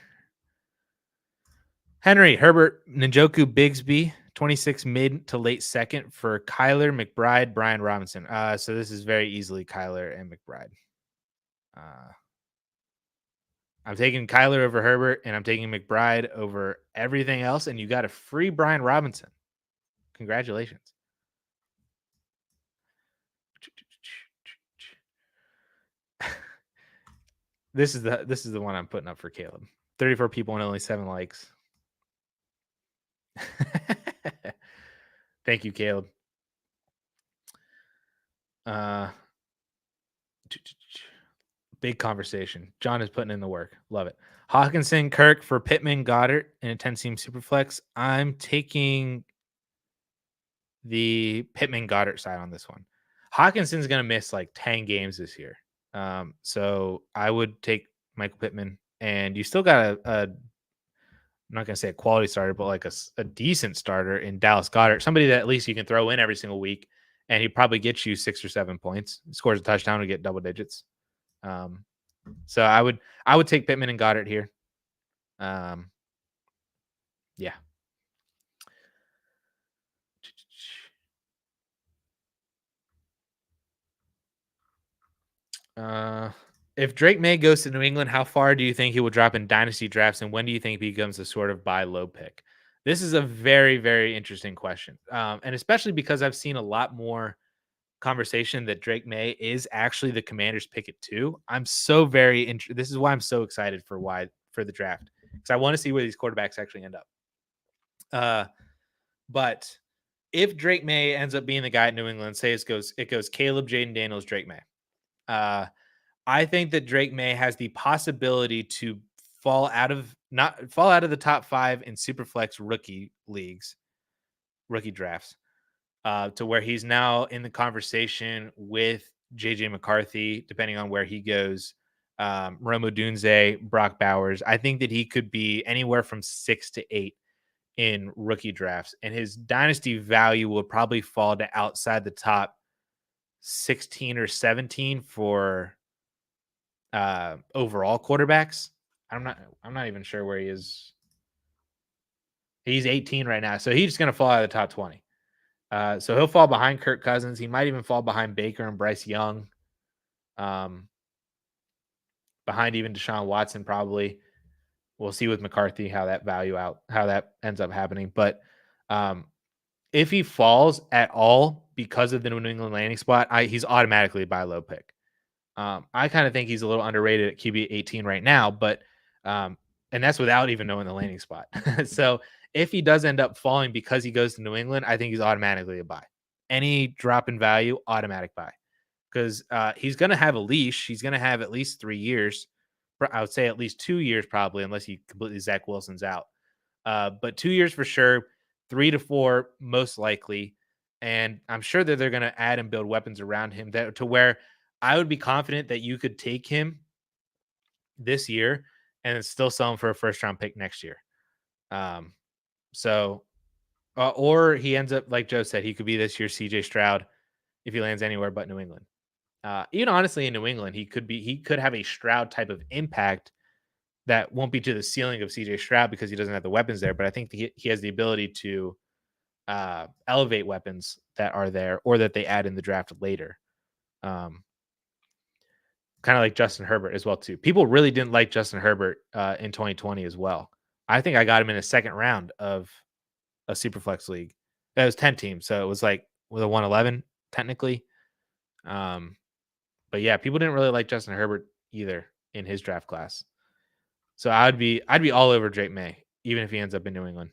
[SPEAKER 1] Henry, Herbert, Njoku, Bigsby, 26 mid to late second for Kyler, McBride, Brian Robinson. So this is very easily Kyler and McBride. I'm taking Kyler over Herbert, and I'm taking McBride over everything else. And you got a free Brian Robinson. Congratulations. This is the one I'm putting up for Caleb. 34 people and only 7 likes. Thank you, Caleb. Big conversation. John is putting in the work. Love it. Hawkinson, Kirk for Pittman, Goddard in a 10-team superflex. I'm taking the Pittman Goddard side on this one. Hawkinson's going to miss like 10 games this year. So I would take Michael Pittman, and you still got I'm not going to say a quality starter, but like a decent starter in Dallas Goddard, somebody that at least you can throw in every single week, and he probably gets you 6 or 7 points, scores a touchdown to get double digits. So I would take Pittman and Goddard here. Yeah. If Drake May goes to New England, how far do you think he will drop in dynasty drafts, and when do you think he becomes a sort of buy low pick? This is a very, very interesting question, and especially because I've seen a lot more conversation that Drake May is actually the Commanders' pick at 2. I'm so very interested. This is why I'm so excited for the draft, because I want to see where these quarterbacks actually end up. But if Drake May ends up being the guy at New England, say it goes Caleb, Jaden Daniels, Drake May. I think that Drake May has the possibility to not fall out of the top 5 in superflex rookie leagues, rookie drafts, to where he's now in the conversation with JJ McCarthy, depending on where he goes. Rome Odunze, Brock Bowers. I think that he could be anywhere from 6 to 8 in rookie drafts, and his dynasty value will probably fall to outside the top 16 or 17 for overall quarterbacks. I'm not even sure where he is. He's 18 right now, so he's just going to fall out of the top 20. So he'll fall behind Kirk Cousins. He might even fall behind Baker and Bryce Young. Behind even Deshaun Watson, probably. We'll see with McCarthy how that ends up happening. But if he falls at all because of the New England landing spot, he's automatically a buy low pick. I kind of think he's a little underrated at QB 18 right now, but and that's without even knowing the landing spot. So if he does end up falling because he goes to New England, I think he's automatically a buy. Any drop in value, automatic buy, because he's going to have a leash. He's going to have at least 3 years. I would say at least 2 years probably, unless he completely Zach Wilson's out. But 2 years for sure, 3 to 4 most likely. And I'm sure that they're going to add and build weapons around him to where I would be confident that you could take him this year and still sell him for a first round pick next year. Or he ends up, like Joe said, he could be this year's CJ Stroud if he lands anywhere but New England. Even honestly, in New England, he could have a Stroud type of impact that won't be to the ceiling of CJ Stroud because he doesn't have the weapons there. But I think he has the ability to elevate weapons that are there or that they add in the draft later. Kind of like Justin Herbert as well too. People really didn't like Justin Herbert in 2020 as well. I think I got him in a second round of a Superflex league. That was 10 teams, so it was like with a 111 technically. But yeah, people didn't really like Justin Herbert either in his draft class. So I'd be all over Drake May, even if he ends up in New England.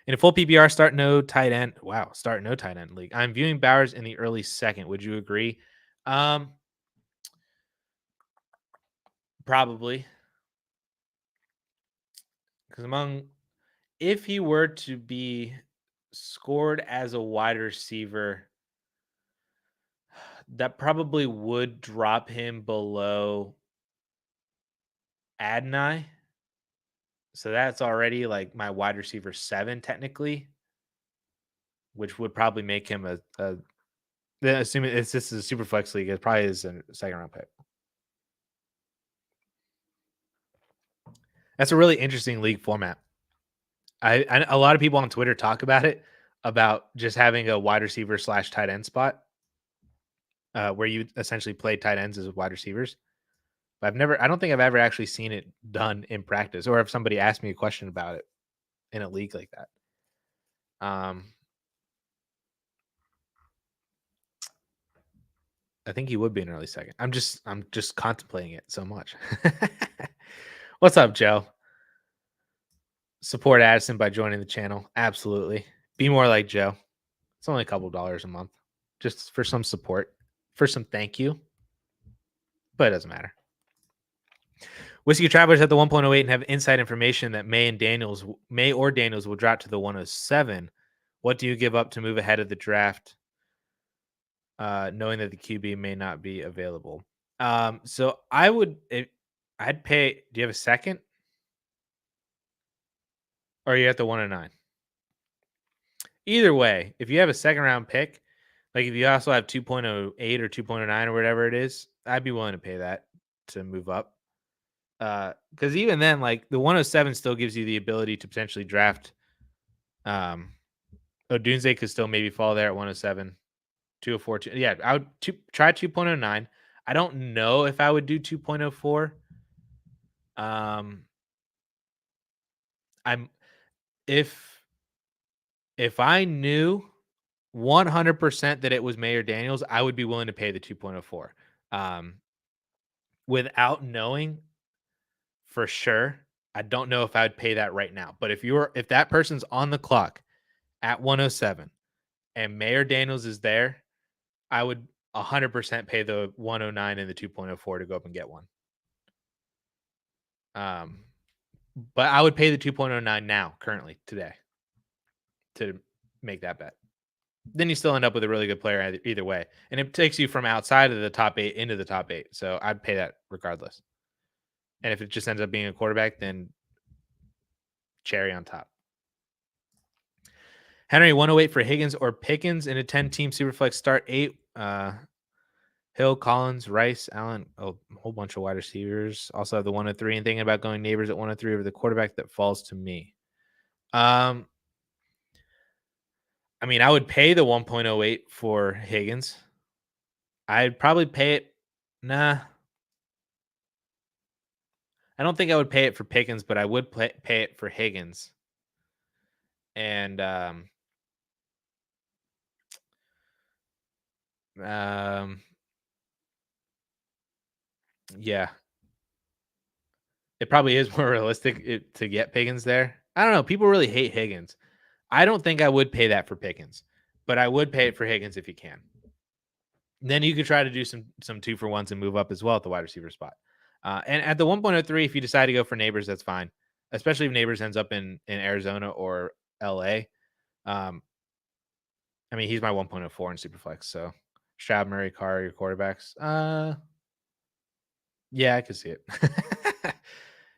[SPEAKER 1] In a full PPR start no tight end. Wow, start no tight end league. I'm viewing Bowers in the early second. Would you agree? Probably. Because if he were to be scored as a wide receiver, that probably would drop him below Adonai. So that's already like my wide receiver 7 technically, which would probably make him assuming this is a super flex league, it probably is a second round pick. That's a really interesting league format. I a lot of people on Twitter talk about it, about just having a wide receiver / tight end spot, where you essentially play tight ends as wide receivers. But I don't think I've ever actually seen it done in practice, or if somebody asked me a question about it in a league like that. I think he would be an early second. I'm just contemplating it so much. What's up, Joe? Support Addison by joining the channel. Absolutely. Be more like Joe. It's only a couple dollars a month, just for some support, for some thank you. But it doesn't matter. Whiskey Travelers at the 1.08 and have inside information that May or Daniels will drop to the 107. What do you give up to move ahead of the draft, knowing that the QB may not be available? So I'd pay. Do you have a second? Or are you at the 109? Either way, if you have a second round pick, like if you also have 2.08 or 2.09 or whatever it is, I'd be willing to pay that to move up. Because even then, like the 107 still gives you the ability to potentially draft. Odunze could still maybe fall there at 107, 204. Yeah, I would try 2.09. I don't know if I would do 2.04. If I knew 100% that it was Mayor Daniels, I would be willing to pay the 2.04. Without knowing for sure, I don't know if I would pay that right now. But if that person's on the clock at 107 and Mayor Daniels is there, I would 100% pay the 109 and the 2.04 to go up and get one. But I would pay the 2.09 now, currently, today, to make that bet. Then you still end up with a really good player either way. And it takes you from outside of the top 8 into the top 8. So I'd pay that regardless. And if it just ends up being a quarterback, then cherry on top. Henry, 108 for Higgins or Pickens in a 10-team Superflex start 8. Hill, Collins, Rice, Allen, a whole bunch of wide receivers. Also have the 103 and thinking about going Neighbors at 103 over the quarterback that falls to me. I mean, I would pay the 1.08 for Higgins. I'd probably pay it. Nah. I don't think I would pay it for Pickens, but I would pay it for Higgins. And yeah. It probably is more realistic to get Pickens there. I don't know. People really hate Higgins. I don't think I would pay that for Pickens, but I would pay it for Higgins if you can. Then you could try to do some 2-for-1s and move up as well at the wide receiver spot. And at the 1.03, if you decide to go for Neighbors, that's fine. Especially if Neighbors ends up in Arizona or LA. I mean, he's my 1.04 in Superflex. So Stroud, Murray, Carr, your quarterbacks. Yeah, I could see it.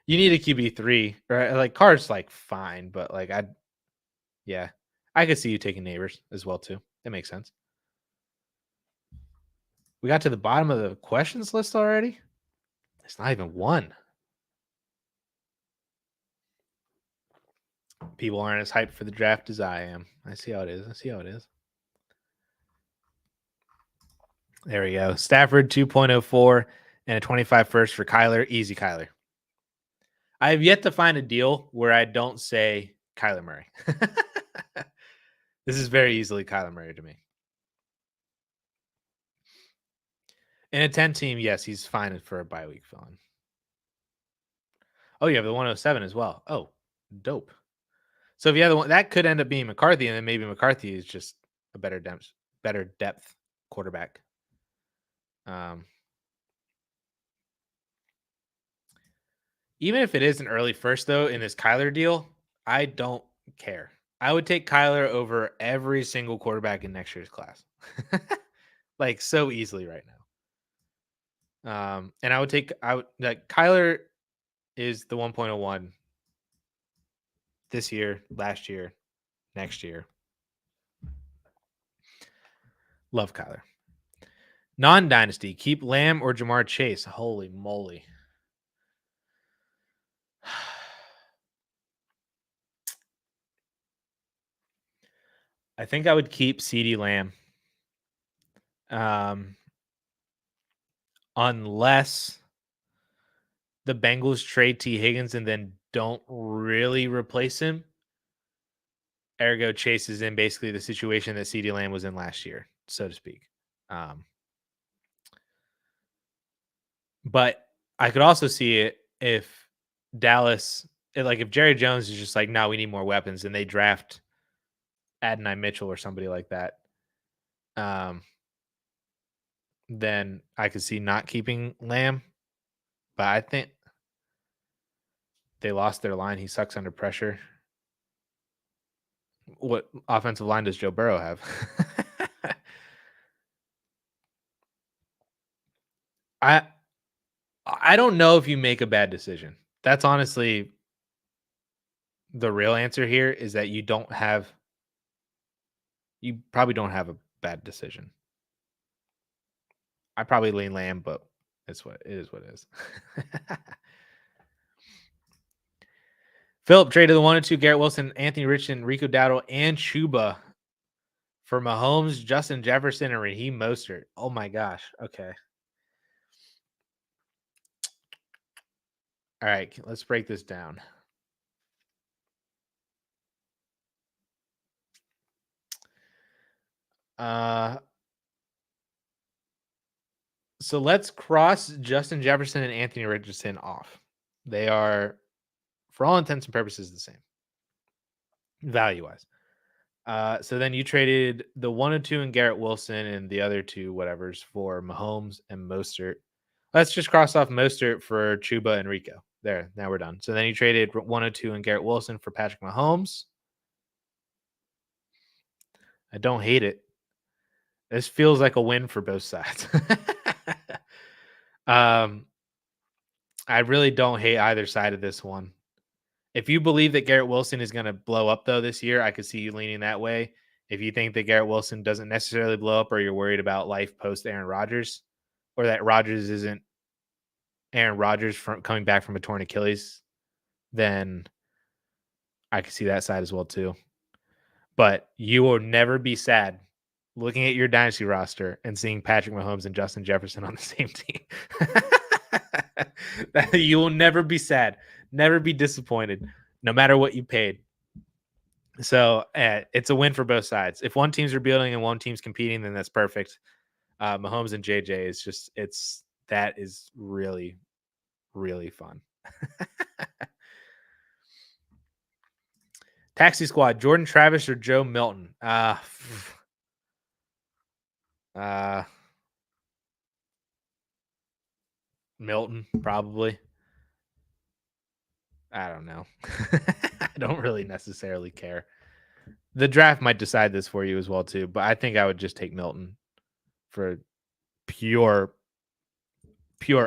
[SPEAKER 1] You need a QB3, right? Like Carr's like fine, but like I could see you taking Neighbors as well too. That makes sense. We got to the bottom of the questions list already. It's not even one. People aren't as hyped for the draft as I am. I see how it is. There we go. Stafford 2.04 and a 25 first for Kyler. Easy Kyler. I have yet to find a deal where I don't say Kyler Murray. This is very easily Kyler Murray to me. In a 10 team, yes, he's fine for a bye week fill-in. Oh, you have the 107 as well. Oh, dope. So if you have the one that could end up being McCarthy, and then maybe McCarthy is just a better depth quarterback. Even if it is an early first, though, in this Kyler deal, I don't care. I would take Kyler over every single quarterback in next year's class. Like so easily right now. And I would like Kyler is the 1.01 this year, last year, next year. Love Kyler. Non-dynasty, keep Lamb or Jamar Chase. Holy moly. I think I would keep CeeDee Lamb. Unless the Bengals trade T. Higgins and then don't really replace him. Ergo Chase is in basically the situation that CeeDee Lamb was in last year, so to speak. But I could also see it if Dallas, if Jerry Jones is just like, no, we need more weapons, and they draft Adonai Mitchell or somebody like that, then I could see not keeping Lamb. But I think they lost their line. He sucks under pressure. What offensive line does Joe Burrow have? I don't know if you make a bad decision. That's honestly the real answer here is that you probably don't have a bad decision. I probably lean Lamb, but it is what it is. Philip traded the 1 and 2 Garrett Wilson, Anthony Richardson, Rico Dowdle, and Chuba for Mahomes, Justin Jefferson, and Raheem Mostert. Oh my gosh. Okay. All right, let's break this down. So let's cross Justin Jefferson and Anthony Richardson off. They are, for all intents and purposes, the same value-wise. So then you traded the 1 and 2 and Garrett Wilson and the other two whatevers for Mahomes and Mostert. Let's just cross off Mostert for Chuba and Rico. There, now we're done. So then you traded 1 and 2 and Garrett Wilson for Patrick Mahomes. I don't hate it. This feels like a win for both sides. I really don't hate either side of this one. If you believe that Garrett Wilson is going to blow up, though, this year, I could see you leaning that way. If you think that Garrett Wilson doesn't necessarily blow up or you're worried about life post Aaron Rodgers or that Rodgers isn't Aaron Rodgers from coming back from a torn Achilles, then I could see that side as well, too. But you will never be sad looking at your dynasty roster and seeing Patrick Mahomes and Justin Jefferson on the same team. You will never be sad, never be disappointed, no matter what you paid. So it's a win for both sides. If one team's rebuilding and one team's competing, then that's perfect. Mahomes and JJ that is really, really fun. Taxi Squad, Jordan Travis or Joe Milton? Milton, probably. I don't know. I don't really necessarily care. The draft might decide this for you as well, too, but I think I would just take Milton for pure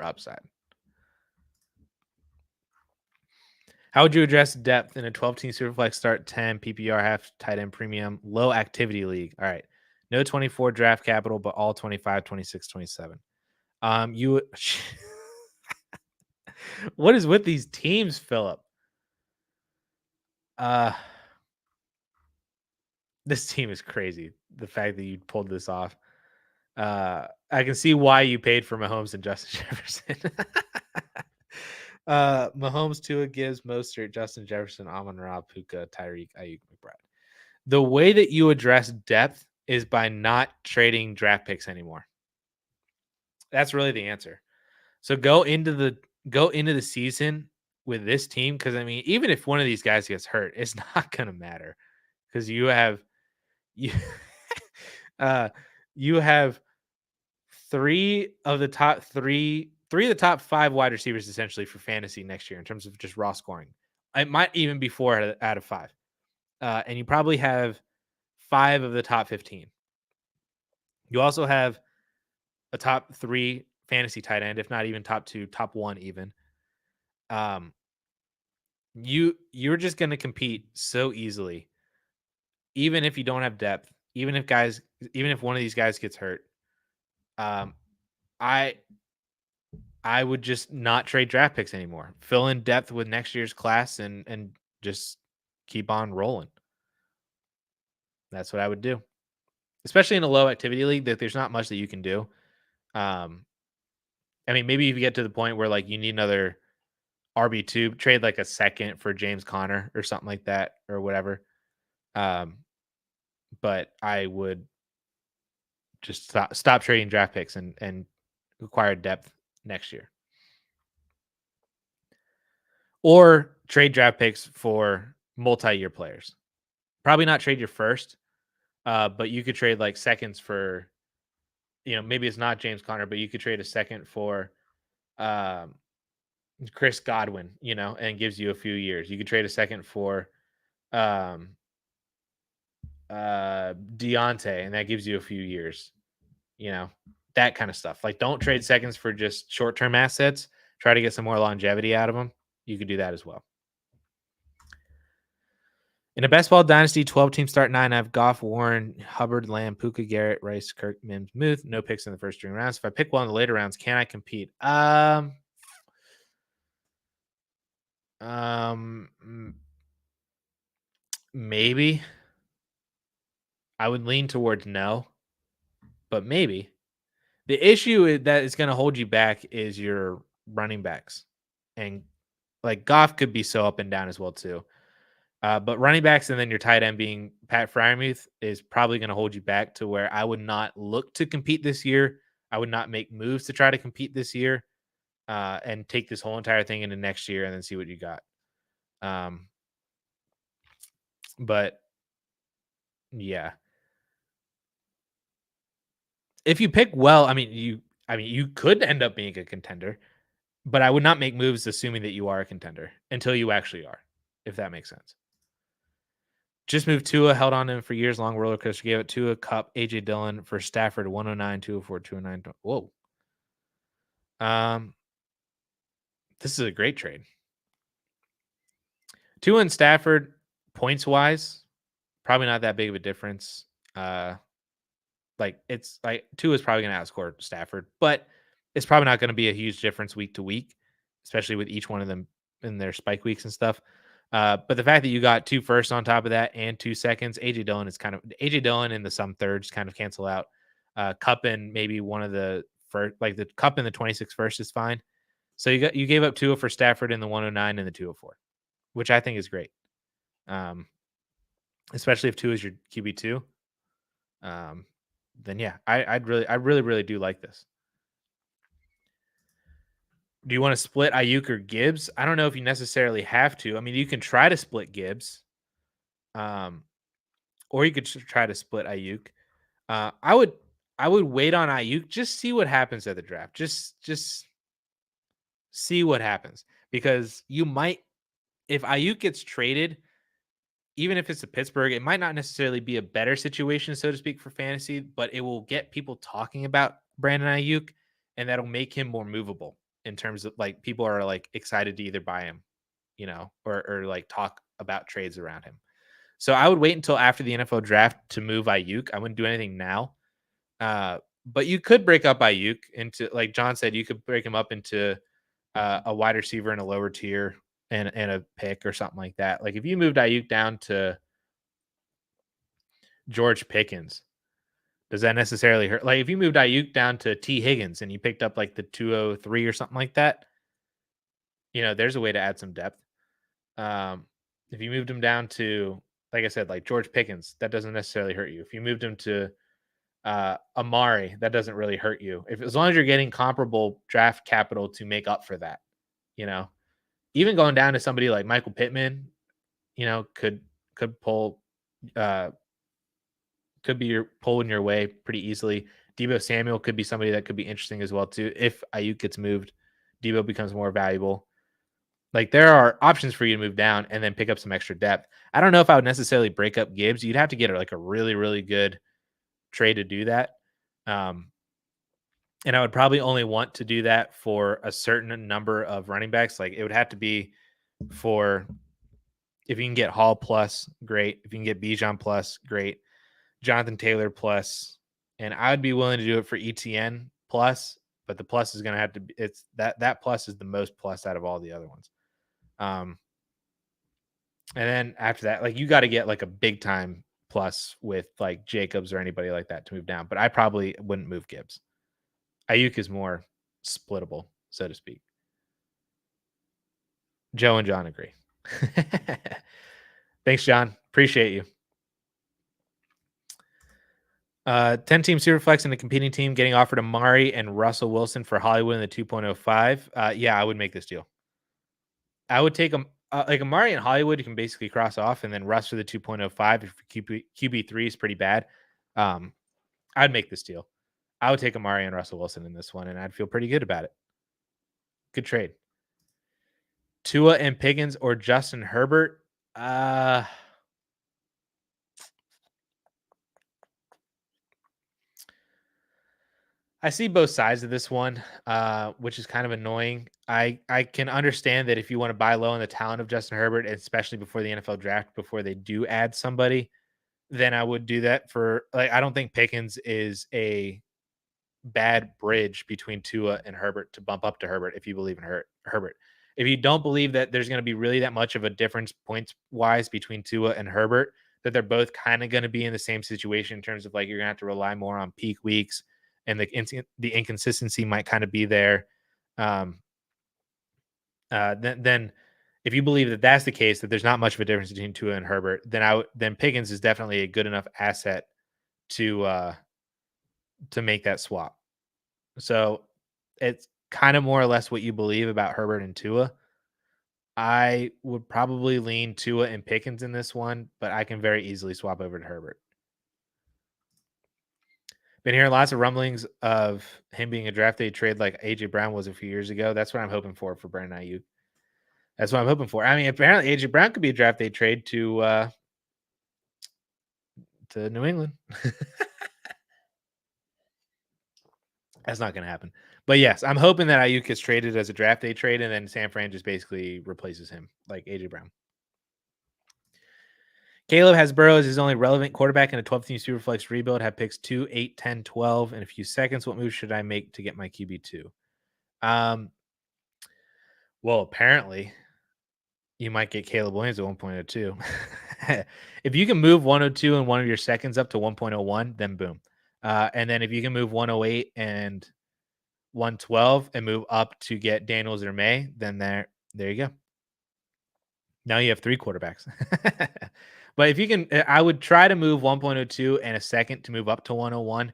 [SPEAKER 1] upside. How would you address depth in a 12-team Superflex start 10 PPR half tight end premium low activity league? All right. No 24 draft capital, but all 25, 26, 27. You what is with these teams, Philip? This team is crazy. The fact that you pulled this off. I can see why you paid for Mahomes and Justin Jefferson. Mahomes, Tua, Gibbs, Mostert, Justin Jefferson, Amon-Ra, Puka, Tyreek, Ayuk, McBride. The way that you address depth is by not trading draft picks anymore. That's really the answer. So go into the season with this team, because I mean, even if one of these guys gets hurt, it's not gonna matter because you uh you have three of the top five wide receivers essentially for fantasy next year in terms of just raw scoring. It might even be four out of five. And you probably have five of the top 15. You also have a top three fantasy tight end, if not even top two, top one even. Um, you're just going to compete so easily, even if you don't have depth, even if one of these guys gets hurt. Um, I I would just not trade draft picks anymore. Fill in depth with next year's class and just keep on rolling. That's what I would do. Especially in a low activity league that there's not much that you can do. Um, I mean, maybe if you get to the point where like you need another RB2, trade like a second for James Conner or something like that or whatever. Um, but I would just stop trading draft picks and acquire depth next year. Or trade draft picks for multi-year players. Probably not trade your first, but you could trade like seconds for, maybe it's not James Conner, but you could trade a second for um, Chris Godwin, and gives you a few years. You could trade a second for um, Deontay, and that gives you a few years, you know, that kind of stuff. Like, don't trade seconds for just short term assets. Try to get some more longevity out of them. You could do that as well. In a best ball dynasty, 12 team start nine, I have Goff, Warren, Hubbard, Lamb, Puka, Garrett, Rice, Kirk, Mims, Muth. No picks in the first three rounds. If I pick one in the later rounds, can I compete? Maybe. I would lean towards no, but maybe. The issue that is going to hold you back is your running backs. And like Goff could be so up and down as well, too. But running backs and then your tight end being Pat Fryermuth is probably going to hold you back to where I would not look to compete this year. I would not make moves to try to compete this year and take this whole entire thing into next year and then see what you got. But yeah, if you pick well, you could end up being a contender, but I would not make moves assuming that you are a contender until you actually are, if that makes sense. Just moved Tua, held on to him for years long roller coaster. Gave it Tua, Cup, AJ Dillon for Stafford 109, 204, 209. Whoa. This is a great trade. Tua and Stafford, points wise, probably not that big of a difference. It's like Tua is probably going to outscore Stafford, but it's probably not going to be a huge difference week to week, especially with each one of them in their spike weeks and stuff. But the fact that you got 2 firsts on top of that and 2 seconds, AJ Dillon and the some thirds kind of cancel out. Cup and maybe one of the first, like the Cup and the 26 first is fine. So you gave up Tua for Stafford in the 109 and the 204, which I think is great. Especially if Tua is your QB2. Then yeah, I really do like this. Do you want to split Ayuk or Gibbs? I don't know if you necessarily have to. I mean, you can try to split Gibbs, or you could try to split Ayuk. I would wait on Ayuk. Just see what happens at the draft. Just see what happens, because you might, if Ayuk gets traded, even if it's to Pittsburgh, it might not necessarily be a better situation, so to speak, for fantasy, but it will get people talking about Brandon Ayuk, and that'll make him more movable in terms of like people are like excited to either buy him, or like talk about trades around him. So I would wait until after the NFL draft to move Ayuk. I wouldn't do anything now. But you could break up Ayuk into, like John said, you could break him up into a wide receiver in a lower tier and a pick or something like that. Like if you moved Ayuk down to George Pickens. Does that necessarily hurt? Like if you moved Ayuk down to T Higgins and you picked up like the 203 or something like that, there's a way to add some depth. Um, if you moved him down to, like I said, like George Pickens, that doesn't necessarily hurt you. If you moved him to Amari, that doesn't really hurt you. If as long as you're getting comparable draft capital to make up for that, you know, even going down to somebody like Michael Pittman, could pull, uh, could be your pulling your way pretty easily. Debo Samuel could be somebody that could be interesting as well too. If Ayuk gets moved, Debo becomes more valuable. Like there are options for you to move down and then pick up some extra depth. I don't know if I would necessarily break up Gibbs. You'd have to get like a really, really good trade to do that. Um, and I would probably only want to do that for a certain number of running backs. Like it would have to be for if you can get Hall plus, great. If you can get Bijan plus, great. Jonathan Taylor plus, and I would be willing to do it for ETN plus, but the plus is going to have to be it's that plus is the most plus out of all the other ones. And then after that, like you got to get like a big time plus with like Jacobs or anybody like that to move down. But I probably wouldn't move Gibbs. Ayuk is more splittable, so to speak. Joe and John agree. Thanks, John. Appreciate you. 10-team Superflex and the competing team getting offered Amari and Russell Wilson for Hollywood in the 2.05. Yeah, I would make this deal. I would take them like Amari and Hollywood. You can basically cross off, and then Russ for the 2.05 if QB3 is pretty bad. I'd make this deal. I would take Amari and Russell Wilson in this one, and I'd feel pretty good about it. Good trade. Tua and Pickens or Justin Herbert. I see both sides of this one, which is kind of annoying. I can understand that if you want to buy low on the talent of Justin Herbert, especially before the NFL draft, before they do add somebody, then I would do that for like I don't think Pickens is a bad bridge between Tua and Herbert to bump up to Herbert if you believe in Herbert. If you don't believe that there's going to be really that much of a difference points wise between Tua and Herbert, that they're both kind of going to be in the same situation in terms of like you're going to have to rely more on peak weeks and the inconsistency might kind of be there. Um, then if you believe that that's the case, that there's not much of a difference between Tua and Herbert, then Pickens is definitely a good enough asset to make that swap. So it's kind of more or less what you believe about Herbert and Tua. I would probably lean Tua and Pickens in this one, but I can very easily swap over to Herbert. Been hearing lots of rumblings of him being a draft day trade like AJ Brown was a few years ago. That's what I'm hoping for Brandon Ayuk. That's what I'm hoping for. I mean, apparently AJ Brown could be a draft day trade to New England. That's not going to happen. But yes, I'm hoping that Ayuk gets traded as a draft day trade, and then San Fran just basically replaces him like AJ Brown. Caleb has Burrow as his only relevant quarterback in a 12-team Superflex rebuild. Have picks 2, 8, 10, 12 in a few seconds. What move should I make to get my QB2? Well, apparently you might get Caleb Williams at 1.02. If you can move 102 and one of your seconds up to 1.01, then boom. And then if you can move 108 and 112 and move up to get Daniels or May, then there you go. Now you have 3 quarterbacks. But if you can, I would try to move 1.02 and a second to move up to 101.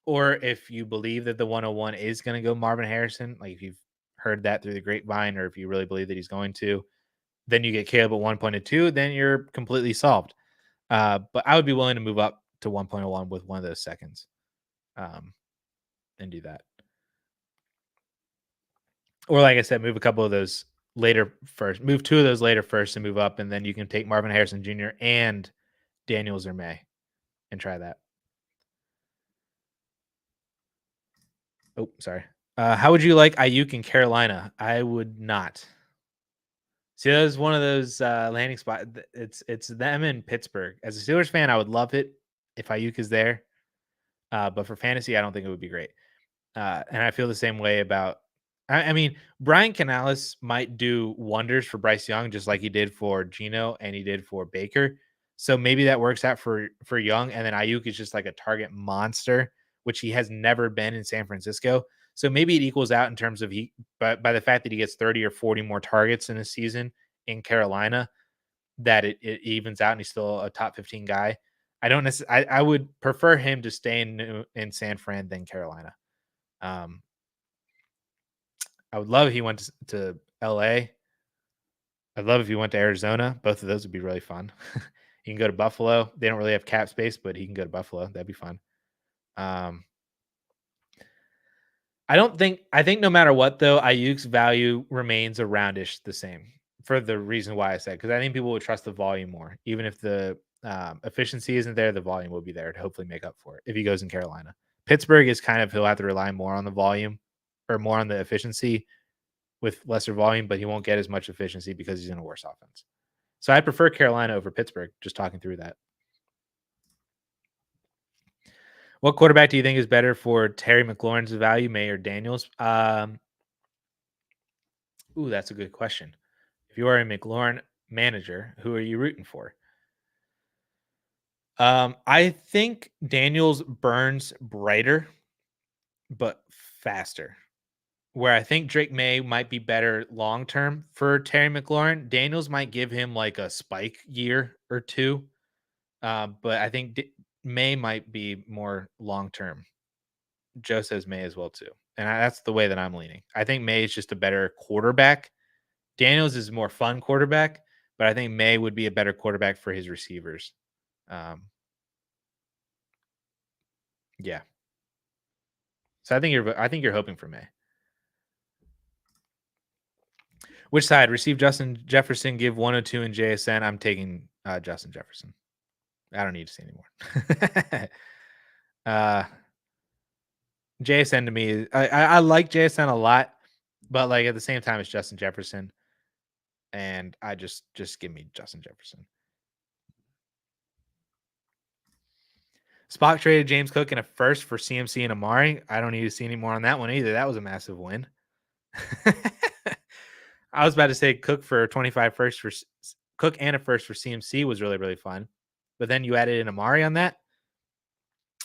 [SPEAKER 1] Or if you believe that the 101 is going to go Marvin Harrison, like if you've heard that through the grapevine, or if you really believe that he's going to, then you get Caleb at 1.02, then you're completely solved. But I would be willing to move up to 1.01 with one of those seconds and do that. Or like I said, move a couple of those later first, move 2 of those later first and move up, and then you can take Marvin Harrison Jr. and Daniels or May and try that. Oh, sorry. How would you like Ayuk in Carolina? I would not. See, that was one of those landing spots. It's them in Pittsburgh. As a Steelers fan, I would love it if Ayuk is there. But for fantasy, I don't think it would be great. And I feel the same way about. I mean, Brian Canales might do wonders for Bryce Young, just like he did for Geno and he did for Baker. So maybe that works out for Young, and then Ayuk is just like a target monster, which he has never been in San Francisco. So maybe it equals out in terms of but by the fact that he gets 30 or 40 more targets in a season in Carolina, that it evens out and he's still a top 15 guy. I don't necessarily. I would prefer him to stay in San Fran than Carolina. Um, I would love if he went to LA. I'd love if he went to Arizona. Both of those would be really fun. He can go to Buffalo. They don't really have cap space, but he can go to Buffalo. That'd be fun. Um, I think no matter what though, Ayuk's value remains aroundish the same for the reason why I said, because I think people would trust the volume more. Even if the efficiency isn't there, the volume will be there to hopefully make up for it if he goes in Carolina. Pittsburgh is kind of he'll have to rely more on the volume or more on the efficiency with lesser volume, but he won't get as much efficiency because he's in a worse offense. So I prefer Carolina over Pittsburgh, just talking through that. What quarterback do you think is better for Terry McLaurin's value, May or Daniels? Ooh, that's a good question. If you are a McLaurin manager, who are you rooting for? I think Daniels burns brighter, but faster. Where I think Drake May might be better long term for Terry McLaurin. Daniels might give him like a spike year or two, but I think May might be more long term. Joe says May as well too, and that's the way that I'm leaning. I think May is just a better quarterback. Daniels is a more fun quarterback, but I think May would be a better quarterback for his receivers. Um, yeah, so I think you're hoping for May. Which side? Receive Justin Jefferson, give 102 in JSN. I'm taking Justin Jefferson. I don't need to see anymore. JSN to me, I like JSN a lot, but like at the same time, it's Justin Jefferson, and I just give me Justin Jefferson. Spock traded James Cook in a first for CMC and Amari. I don't need to see any more on that one either. That was a massive win. I was about to say Cook for 25 first for Cook and a first for CMC was really, really fun. But then you added in Amari on that.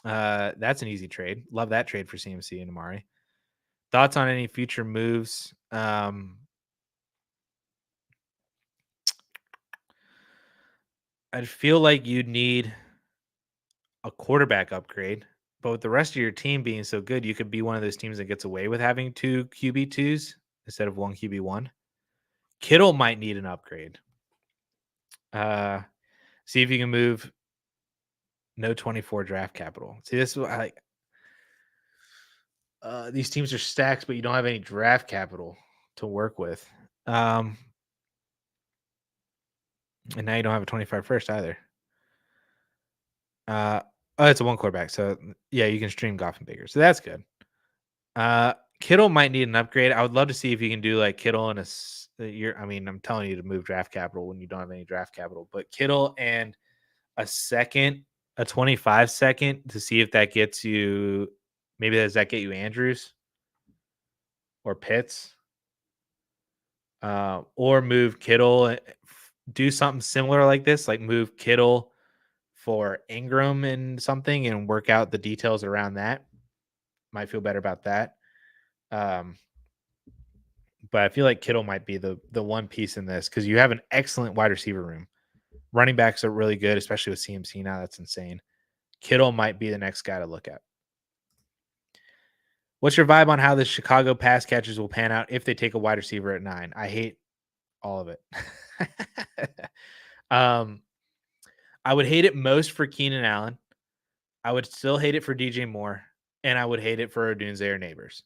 [SPEAKER 1] That's an easy trade. Love that trade for CMC and Amari. Thoughts on any future moves? I feel like you'd need a quarterback upgrade, but with the rest of your team being so good, you could be one of those teams that gets away with having two QB2s instead of one QB1. Kittle might need an upgrade. See if you can move no 24 draft capital. See, this is what these teams are stacked, but you don't have any draft capital to work with. And now you don't have a 25 first either. Oh, it's a one quarterback. So yeah, you can stream Goff and Baker. So that's good. Kittle might need an upgrade. I would love to see if you can do like Kittle and a year. I mean, I'm telling you to move draft capital when you don't have any draft capital, but Kittle and a 25 second to see if that gets you. Maybe does that get you Andrews or Pitts? Or move Kittle, do something similar like this, like move Kittle for Ingram and something and work out the details around that. Might feel better about that. But I feel like Kittle might be the one piece in this because you have an excellent wide receiver room. Running backs are really good, especially with CMC now. That's insane. Kittle might be the next guy to look at. What's your vibe on how the Chicago pass catchers will pan out if they take a wide receiver at 9? I hate all of it. I would hate it most for Keenan Allen. I would still hate it for DJ Moore, and I would hate it for Odunze or Neighbors.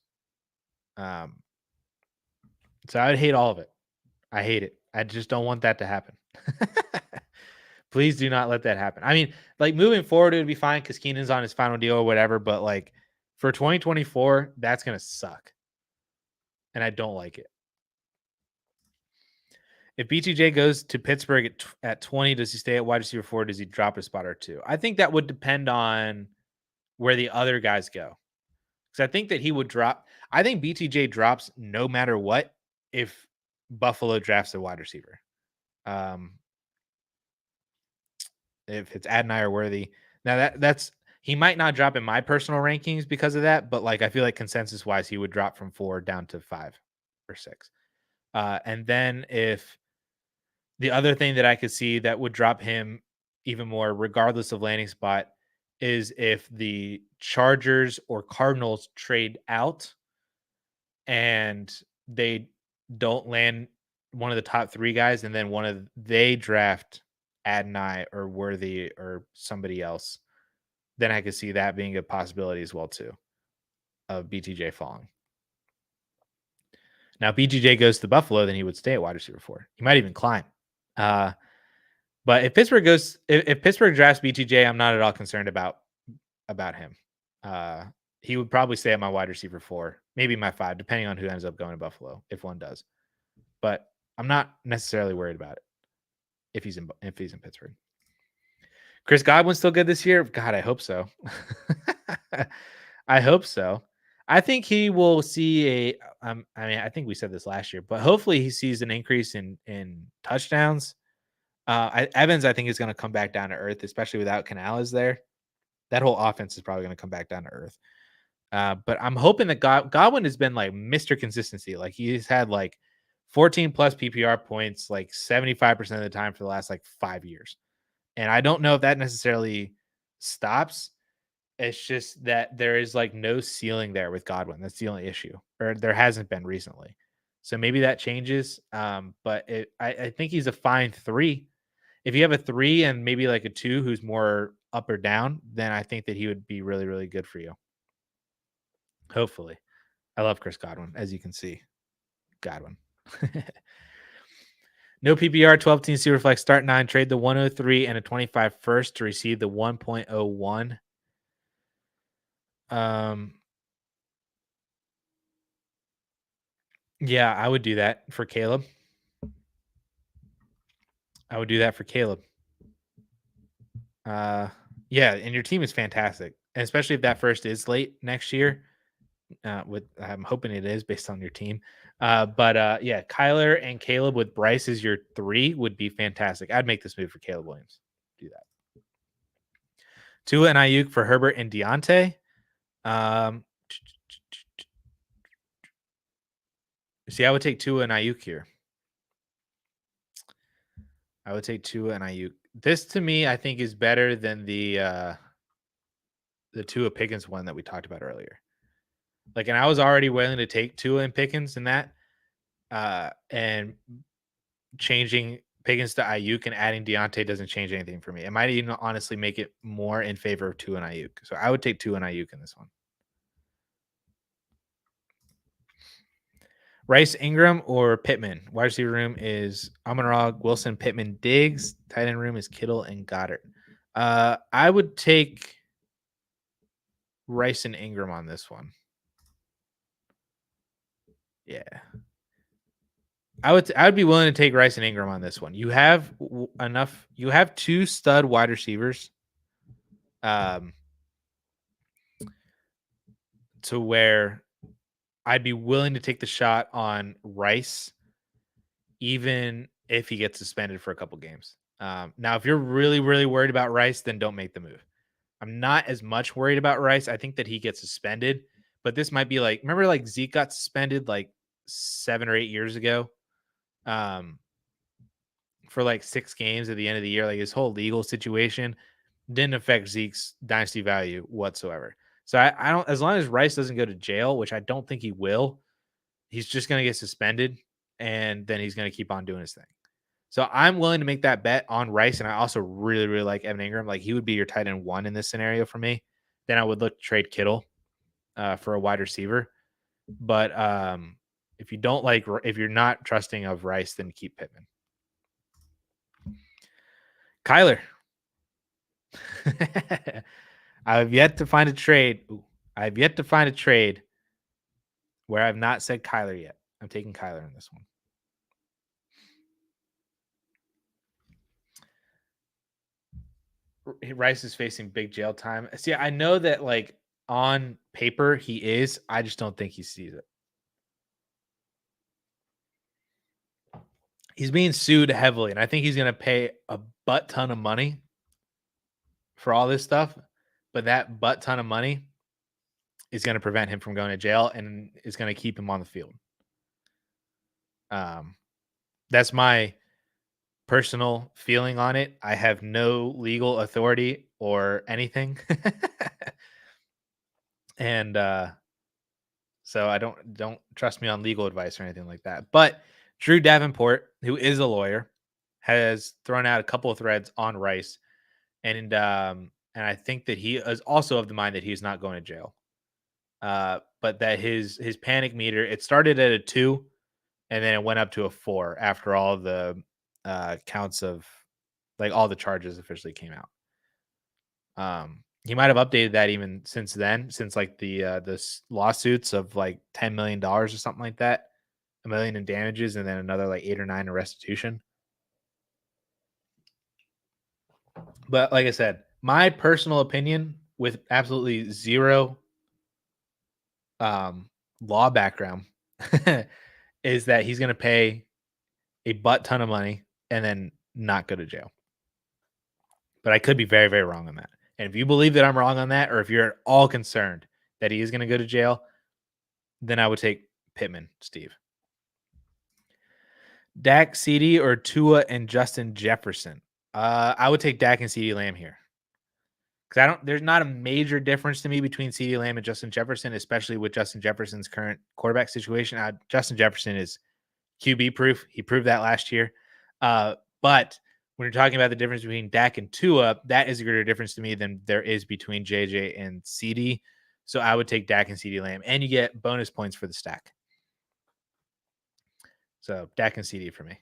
[SPEAKER 1] So I would hate all of it. I hate it. I just don't want that to happen. Please do not let that happen. I mean, like moving forward, it would be fine because Keenan's on his final deal or whatever. But like for 2024, that's gonna suck, and I don't like it. If BTJ goes to Pittsburgh at 20, does he stay at wide receiver 4? Does he drop a spot or 2? I think that would depend on where the other guys go. Because I think that he would drop. I think BTJ drops no matter what if Buffalo drafts a wide receiver. if it's Adonai or Worthy. Now that's he might not drop in my personal rankings because of that, but like I feel like consensus wise, he would drop from 4 down to 5 or 6. And then if the other thing that I could see that would drop him even more, regardless of landing spot, is if the Chargers or Cardinals trade out and they don't land one of the top 3 guys, and then they draft Adonai or Worthy or somebody else, then I could see that being a possibility as well too, of BTJ falling. Now, if BTJ goes to Buffalo, then he would stay at wide receiver 4. He might even climb. Uh, but if Pittsburgh drafts BTJ, I'm not at all concerned about him. He would probably stay at my wide receiver 4, maybe my 5, depending on who ends up going to Buffalo, if one does. But I'm not necessarily worried about it if he's in Pittsburgh. Chris Godwin's still good this year? God, I hope so. I hope so. I think he will see I mean, I think we said this last year, but hopefully he sees an increase in touchdowns. Evans, I think, is going to come back down to earth, especially without Canales there. That whole offense is probably going to come back down to earth. But I'm hoping that Godwin has been like Mr. Consistency. Like he's had like 14 plus PPR points, like 75% of the time for the last like 5 years. And I don't know if that necessarily stops. It's just that there is like no ceiling there with Godwin. That's the only issue, or there hasn't been recently. So maybe that changes. But I think he's a fine 3. If you have a 3 and maybe like a 2 who's more up or down, then I think that he would be really, really good for you. Hopefully. I love Chris Godwin, as you can see. Godwin. No PPR, 12 team Superflex, start 9, trade the 103 and a 25 first to receive the 1.01. Yeah, I would do that for Caleb. Yeah, and your team is fantastic, and especially if that first is late next year. I'm hoping it is based on your team. Yeah, Kyler and Caleb with Bryce as your 3 would be fantastic. I'd make this move for Caleb Williams. Do that. Tua and Ayuk for Herbert and Deontay. See, I would take Tua and Ayuk here. I would take Tua and Ayuk. This to me, I think, is better than the Tua Pickens one that we talked about earlier. Like, and I was already willing to take Tua and Pickens in that, and changing Pickens to Ayuk and adding Deontay doesn't change anything for me. It might even honestly make it more in favor of Tua and Ayuk. So I would take Tua and Ayuk in this one. Rice, Ingram, or Pittman? Wide receiver room is Amon-Ra, Wilson, Pittman, Diggs. Tight end room is Kittle and Goddard. I would take Rice and Ingram on this one. Yeah. I would be willing to take Rice and Ingram on this one. You have enough. You have 2 stud wide receivers, to where I'd be willing to take the shot on Rice, even if he gets suspended for a couple games. Now, if you're really, really worried about Rice, then don't make the move. I'm not as much worried about Rice. I think that he gets suspended, but this might be like, remember, like Zeke got suspended like 7 or 8 years ago, for like 6 games at the end of the year. Like his whole legal situation didn't affect Zeke's dynasty value whatsoever. So I don't, as long as Rice doesn't go to jail, which I don't think he will, he's just going to get suspended and then he's going to keep on doing his thing. So I'm willing to make that bet on Rice. And I also really, really like Evan Ingram. Like he would be your tight end 1 in this scenario for me. Then I would look to trade Kittle for a wide receiver. But if you're not trusting of Rice, then keep Pittman. Kyler. I've yet to find a trade. I've yet to find a trade where I've not said Kyler yet. I'm taking Kyler in this one. Rice is facing big jail time. See, I know that like on paper he is. I just don't think he sees it. He's being sued heavily, and I think he's going to pay a butt ton of money for all this stuff, but that butt ton of money is going to prevent him from going to jail and is going to keep him on the field. That's my personal feeling on it. I have no legal authority or anything. And so I don't trust me on legal advice or anything like that. But Drew Davenport, who is a lawyer, has thrown out a couple of threads on Rice, and I think that he is also of the mind that he's not going to jail. But that his panic meter, it started at a 2 and then it went up to a 4 after all the counts of like all the charges officially came out. He might have updated that even since then, since like the lawsuits of like $10 million or something like that, $1 million in damages, and then another like 8 or 9 in restitution. But like I said, my personal opinion with absolutely zero law background is that he's going to pay a butt ton of money and then not go to jail. But I could be very, very wrong on that. And if you believe that I'm wrong on that, or if you're at all concerned that he is going to go to jail, then I would take Pittman, Steve. Dak, CD, or Tua and Justin Jefferson. I would take Dak and CD Lamb here. Because there's not a major difference to me between CD Lamb and Justin Jefferson, especially with Justin Jefferson's current quarterback situation. Justin Jefferson is QB proof. He proved that last year. But when you're talking about the difference between Dak and Tua, that is a greater difference to me than there is between JJ and CD. So I would take Dak and CD Lamb, and you get bonus points for the stack. So Dak and CD for me.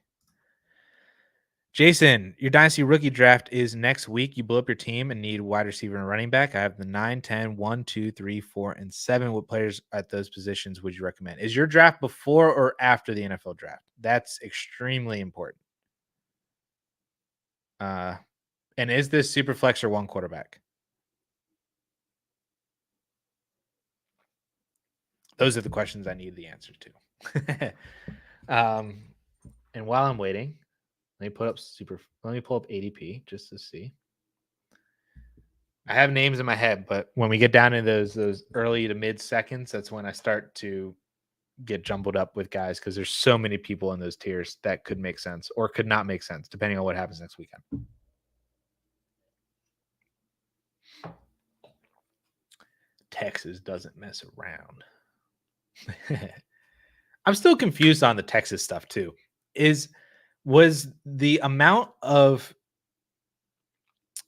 [SPEAKER 1] Jason, your dynasty rookie draft is next week. You blew up your team and need wide receiver and running back. I have the 9, 10, 1, 2, 3, 4, and 7. What players at those positions would you recommend? Is your draft before or after the NFL draft? That's extremely important. And is this super flex or one quarterback? Those are the questions I need the answer to. And while I'm waiting, let me pull up ADP just to see. I have names in my head, but when we get down into those early to mid seconds, that's when I start to get jumbled up with guys because there's so many people in those tiers that could make sense or could not make sense depending on what happens next weekend. Texas doesn't mess around. I'm still confused on the Texas stuff too. Was the amount of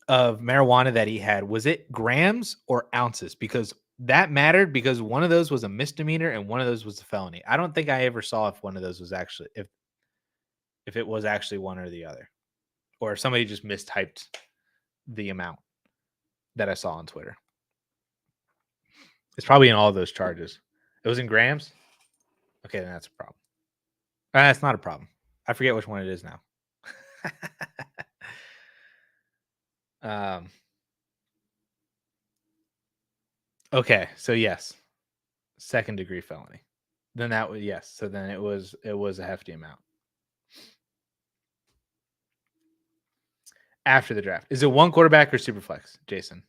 [SPEAKER 1] marijuana that he had, was it grams or ounces? Because that mattered, because one of those was a misdemeanor and one of those was a felony. I don't think I ever saw if one of those was actually if it was actually one or the other, or if somebody just mistyped the amount that I saw on Twitter. It's probably in all of those charges. It was in grams. Okay, then that's a problem. That's not a problem. I forget which one it is now. Okay, so yes, second degree felony. Then that was yes. So then it was a hefty amount. After the draft, is it one quarterback or super flex, Jason?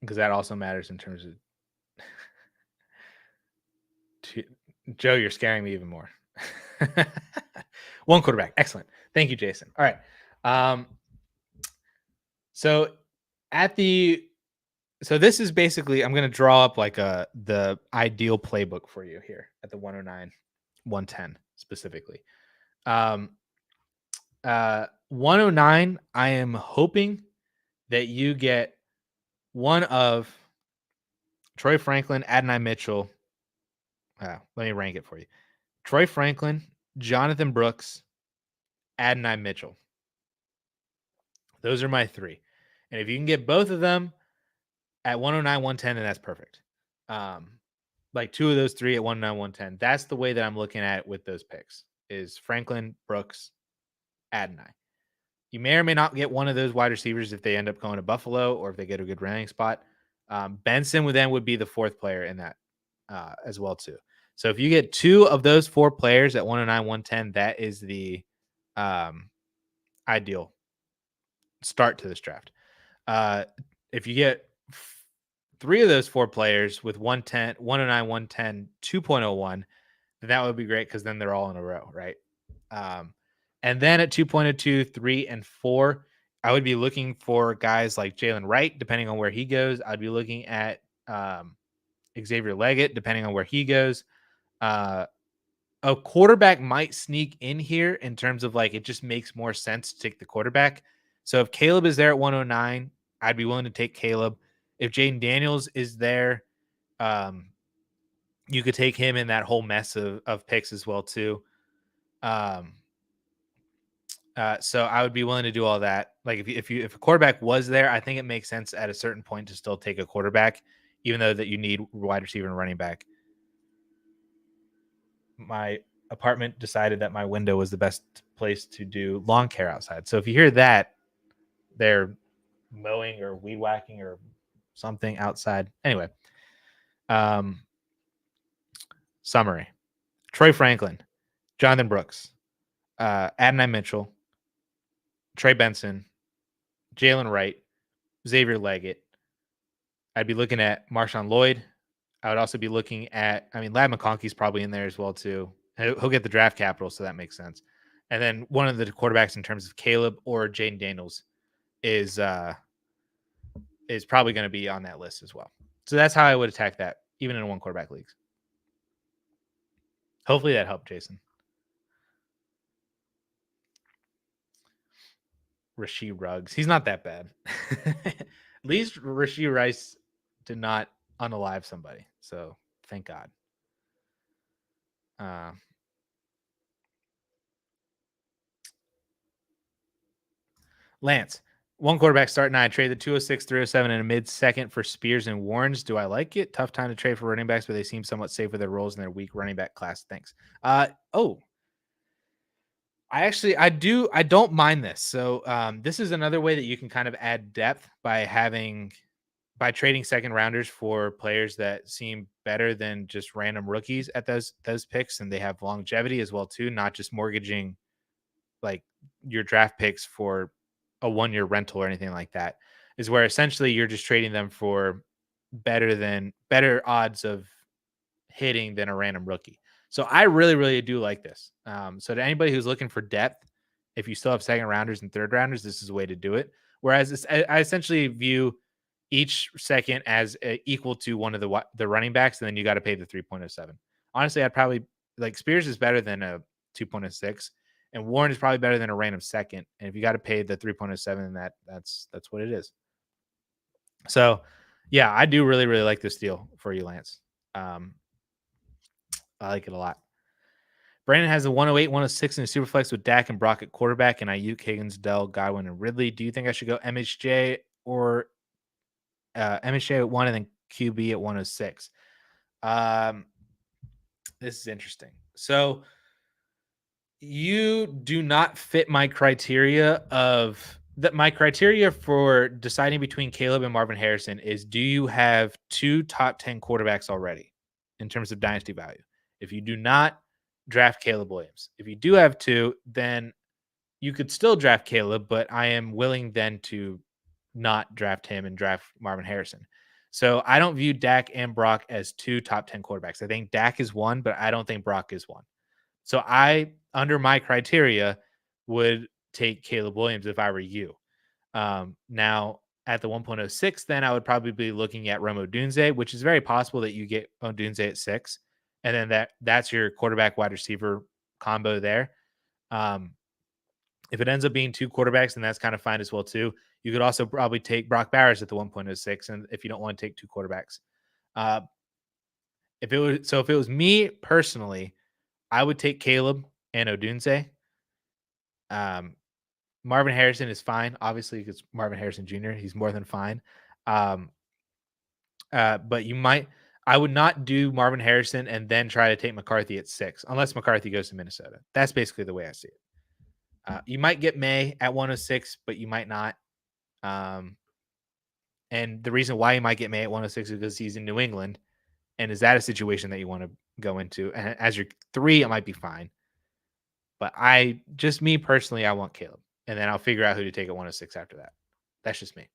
[SPEAKER 1] Because that also matters in terms of Joe, you're scaring me even more. One quarterback. Excellent. Thank you, Jason. All right. So this is basically, I'm going to draw up like the ideal playbook for you here at the 109, 110 specifically. 109, I am hoping that you get one of Troy Franklin, Adonai Mitchell. Let me rank it for you. Troy Franklin, Jonathan Brooks, Adonai Mitchell. Those are my 3. And if you can get both of them at 109, 110, then that's perfect. Like 2 of those 3 at 109, 110. That's the way that I'm looking at it with those picks is Franklin, Brooks, Adonai. You may or may not get one of those wide receivers if they end up going to Buffalo or if they get a good running spot. Benson would be the 4th player in that as well too. So if you get two of those four players at 109, 110, that is the um, ideal start to this draft. Uh, if you get three of those four players with 110, 109, 110, 2.01, then that would be great because then they're all in a row, right? Um, and then at 2.02, 3, and 4, I would be looking for guys like Jalen Wright, depending on where he goes. I'd be looking at Xavier Leggett, depending on where he goes. Uh, a quarterback might sneak in here in terms of like it just makes more sense to take the quarterback. So if Caleb is there at 109, I'd be willing to take Caleb. If Jaden Daniels is there, um, you could take him in that whole mess of picks as well too. Um, so I would be willing to do all that. Like if a quarterback was there, I think it makes sense at a certain point to still take a quarterback, even though that you need wide receiver and running back. My apartment decided that my window was the best place to do lawn care outside. So if you hear that, they're mowing or weed whacking or something outside. Anyway, um, summary: Troy Franklin, Jonathan Brooks, Adonai Mitchell, Trey Benson, Jalen Wright, Xavier Leggett. I'd be looking at Marshawn Lloyd. I would also be looking at, I mean, Lad McConkey's probably in there as well too. He'll get the draft capital, so that makes sense. And then one of the quarterbacks in terms of Caleb or Jaden Daniels is probably going to be on that list as well. So that's how I would attack that, even in one quarterback leagues. Hopefully that helped, Jason. Rasheed Ruggs. He's not that bad. At least Rasheed Rice did not unalive somebody. So thank God. Lance, one quarterback start 9. Trade the 206, 307, and a mid second for Spears and Warrens. Do I like it? Tough time to trade for running backs, but they seem somewhat safe with their roles in their weak running back class. Thanks. I don't mind this. So this is another way that you can kind of add depth by trading second rounders for players that seem better than just random rookies at those picks, and they have longevity as well too, not just mortgaging like your draft picks for a 1-year rental or anything like that. Is where essentially you're just trading them for better odds of hitting than a random rookie. So I really, really do like this. So to anybody who's looking for depth, if you still have second rounders and third rounders, this is a way to do it. Whereas I essentially view each second as equal to one of the running backs, and then you got to pay the 3.07. Honestly, I'd probably like Spears is better than a 2.06, and Warren is probably better than a random second. And if you got to pay the 3.07, that's what it is. So yeah, I do really, really like this deal for you, Lance. I like it a lot. Brandon has a 108, 106 in a super flex with Dak and Brock at quarterback and Ayuk, Higgins, Dell, Godwin, and Ridley. Do you think I should go MHJ or MHJ at 1 and then QB at 106? This is interesting. So you do not fit my criteria my criteria for deciding between Caleb and Marvin Harrison is, do you have 2 top 10 quarterbacks already in terms of dynasty value? If you do not, draft Caleb Williams. If you do have 2, then you could still draft Caleb, but I am willing then to not draft him and draft Marvin Harrison. So I don't view Dak and Brock as 2 top 10 quarterbacks. I think Dak is 1, but I don't think Brock is 1. So I, under my criteria, would take Caleb Williams if I were you. Now at the 1.06, then I would probably be looking at Rome Odunze, which is very possible that you get Odunze at 6, and then that's your quarterback wide receiver combo there. If it ends up being 2 quarterbacks, then that's kind of fine as well too. You could also probably take Brock Bowers at the 1.06, and if you don't want to take 2 quarterbacks, if it was me personally, I would take Caleb and Odunze. Marvin Harrison is fine, obviously, because Marvin Harrison Jr. He's more than fine. But I would not do Marvin Harrison and then try to take McCarthy at 6, unless McCarthy goes to Minnesota. That's basically the way I see it. You might get May at 106, but you might not. And the reason why you might get May at 106 is because he's in New England. And is that a situation that you want to go into. And as your 3, it might be fine. But me personally, I want Caleb. And then I'll figure out who to take at 106 after that. That's just me.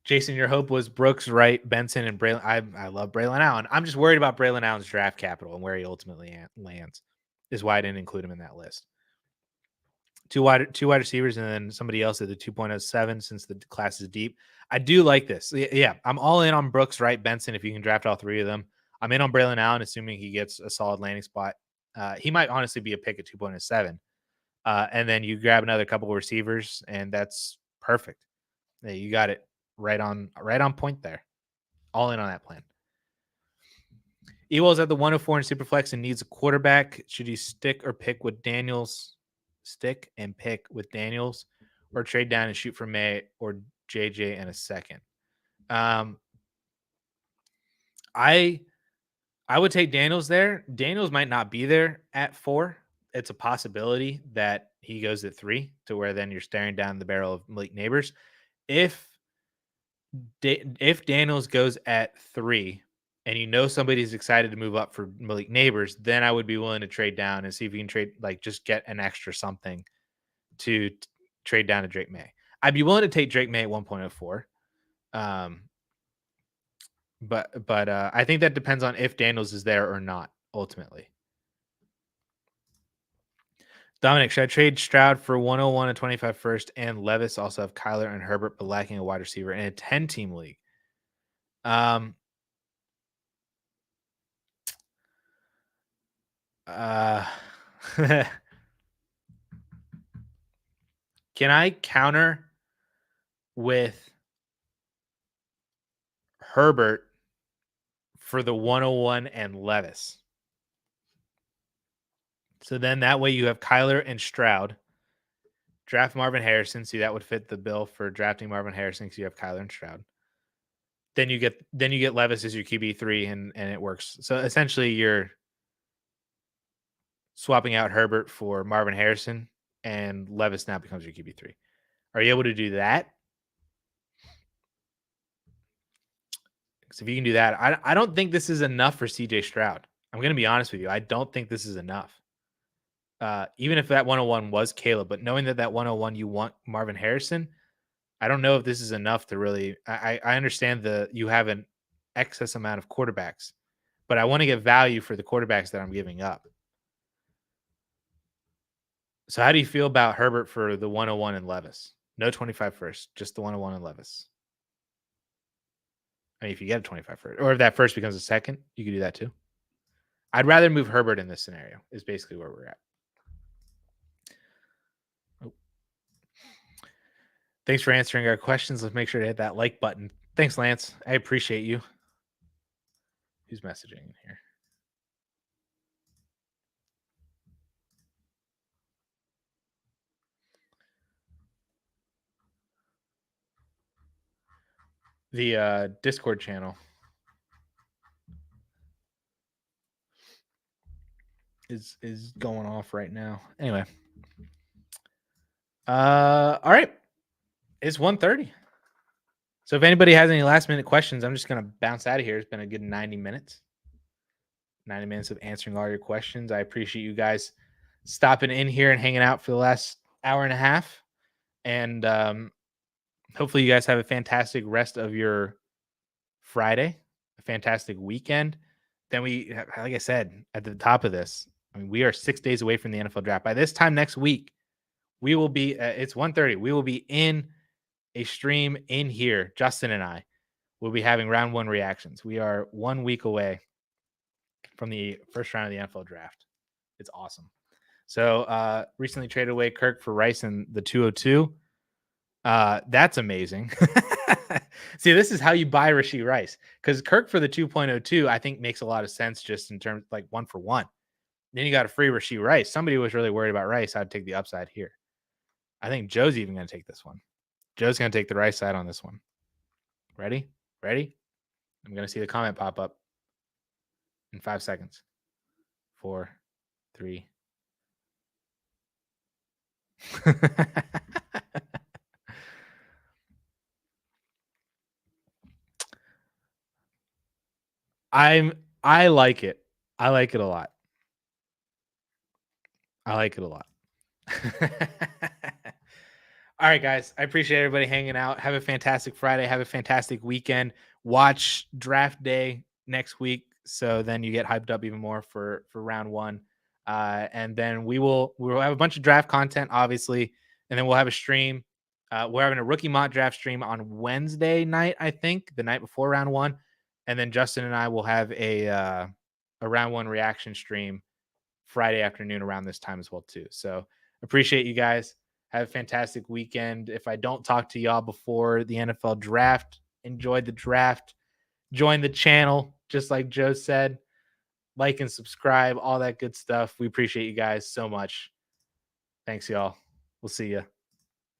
[SPEAKER 1] Jason, your hope was Brooks, Wright, Benson, and Braylon. I love Braylon Allen. I'm just worried about Braylon Allen's draft capital and where he ultimately lands. Is why I didn't include him in that list. Two wide receivers, and then somebody else at the 2.07 since the class is deep. I do like this. Yeah, I'm all in on Brooks, Wright, Benson. If you can draft all 3 of them, I'm in on Braylon Allen, assuming he gets a solid landing spot. He might honestly be a pick at 2.07. And then you grab another couple of receivers, and that's perfect. Yeah, you got it right on point there. All in on that plan. Ewell's at the 104 in Superflex and needs a quarterback. Should he stick or pick with Daniels? Stick and pick with Daniels, or trade down and shoot for May or JJ in a second? I would take Daniels there. Daniels might not be there at 4. It's a possibility that he goes at 3, to where then you're staring down the barrel of Malik Neighbors. If Daniels goes at 3 and you know somebody's excited to move up for Malik Neighbors, then I would be willing to trade down and see if you can trade, like, just get an extra something to trade down to Drake May. I'd be willing to take Drake May at 1.04. But I think that depends on if Daniels is there or not, ultimately. Dominic, should I trade Stroud for 101 and 25 first and Levis? Also have Kyler and Herbert, but lacking a wide receiver in a 10-team league. Can I counter with Herbert for the 101 and Levis? So then that way you have Kyler and Stroud. Draft Marvin Harrison. See, that would fit the bill for drafting Marvin Harrison because you have Kyler and Stroud. Then you get Levis as your QB3 and it works. So essentially you're swapping out Herbert for Marvin Harrison, and Levis now becomes your QB3. Are you able to do that? Because if you can do that, I don't think this is enough for CJ Stroud. I'm going to be honest with you. I don't think this is enough. Even if that 101 was Caleb, but knowing that 101 you want Marvin Harrison, I don't know if this is enough to really. I understand you have an excess amount of quarterbacks, but I want to get value for the quarterbacks that I'm giving up. So how do you feel about Herbert for the 101 and Levis? No 25 first, just the 101 and Levis. I mean, if you get a 25 first, or if that first becomes a second, you could do that too. I'd rather move Herbert in this scenario, is basically where we're at. Oh. Thanks for answering our questions. Let's make sure to hit that like button. Thanks, Lance. I appreciate you. Who's messaging here? The Discord channel is going off right now. Anyway. All right. It's 1:30. So if anybody has any last minute questions, I'm just going to bounce out of here. It's been a good 90 minutes. 90 minutes of answering all your questions. I appreciate you guys stopping in here and hanging out for the last hour and a half. And hopefully you guys have a fantastic rest of your Friday, a fantastic weekend. Then like I said, at the top of this, I mean, we are 6 days away from the NFL draft. By this time next week, we will be, it's 1:30. We will be in a stream in here. Justin and I will be having round 1 reactions. We are 1 week away from the first round of the NFL draft. It's awesome. So recently traded away Kirk for Rice in the 202. That's amazing. See, this is how you buy Rashee Rice, because Kirk for the 2.02 I think makes a lot of sense just in terms like 1 for 1. Then you got a free Rashee Rice. Somebody was really worried about Rice. I'd take the upside here. I think Joe's even going to take this one. Joe's going to take the Rice side on this one. Ready? I'm going to see the comment pop up in 5 seconds. 4, 3. I'm I like it. I like it a lot. I like it a lot. All right, guys. I appreciate everybody hanging out. Have a fantastic Friday. Have a fantastic weekend. Watch draft day next week, so then you get hyped up even more for round one. And then we will have a bunch of draft content, obviously, and then we'll have a stream. We're having a rookie mock draft stream on Wednesday night, I think, the night before round one, and then Justin and I will have a round one reaction stream Friday afternoon around this time as well too. So appreciate you guys. Have a fantastic weekend. If I don't talk to y'all before the NFL draft, enjoy the draft. Join the channel, just like Joe said. Like and subscribe, all that good stuff. We appreciate you guys so much. Thanks, y'all. We'll see you.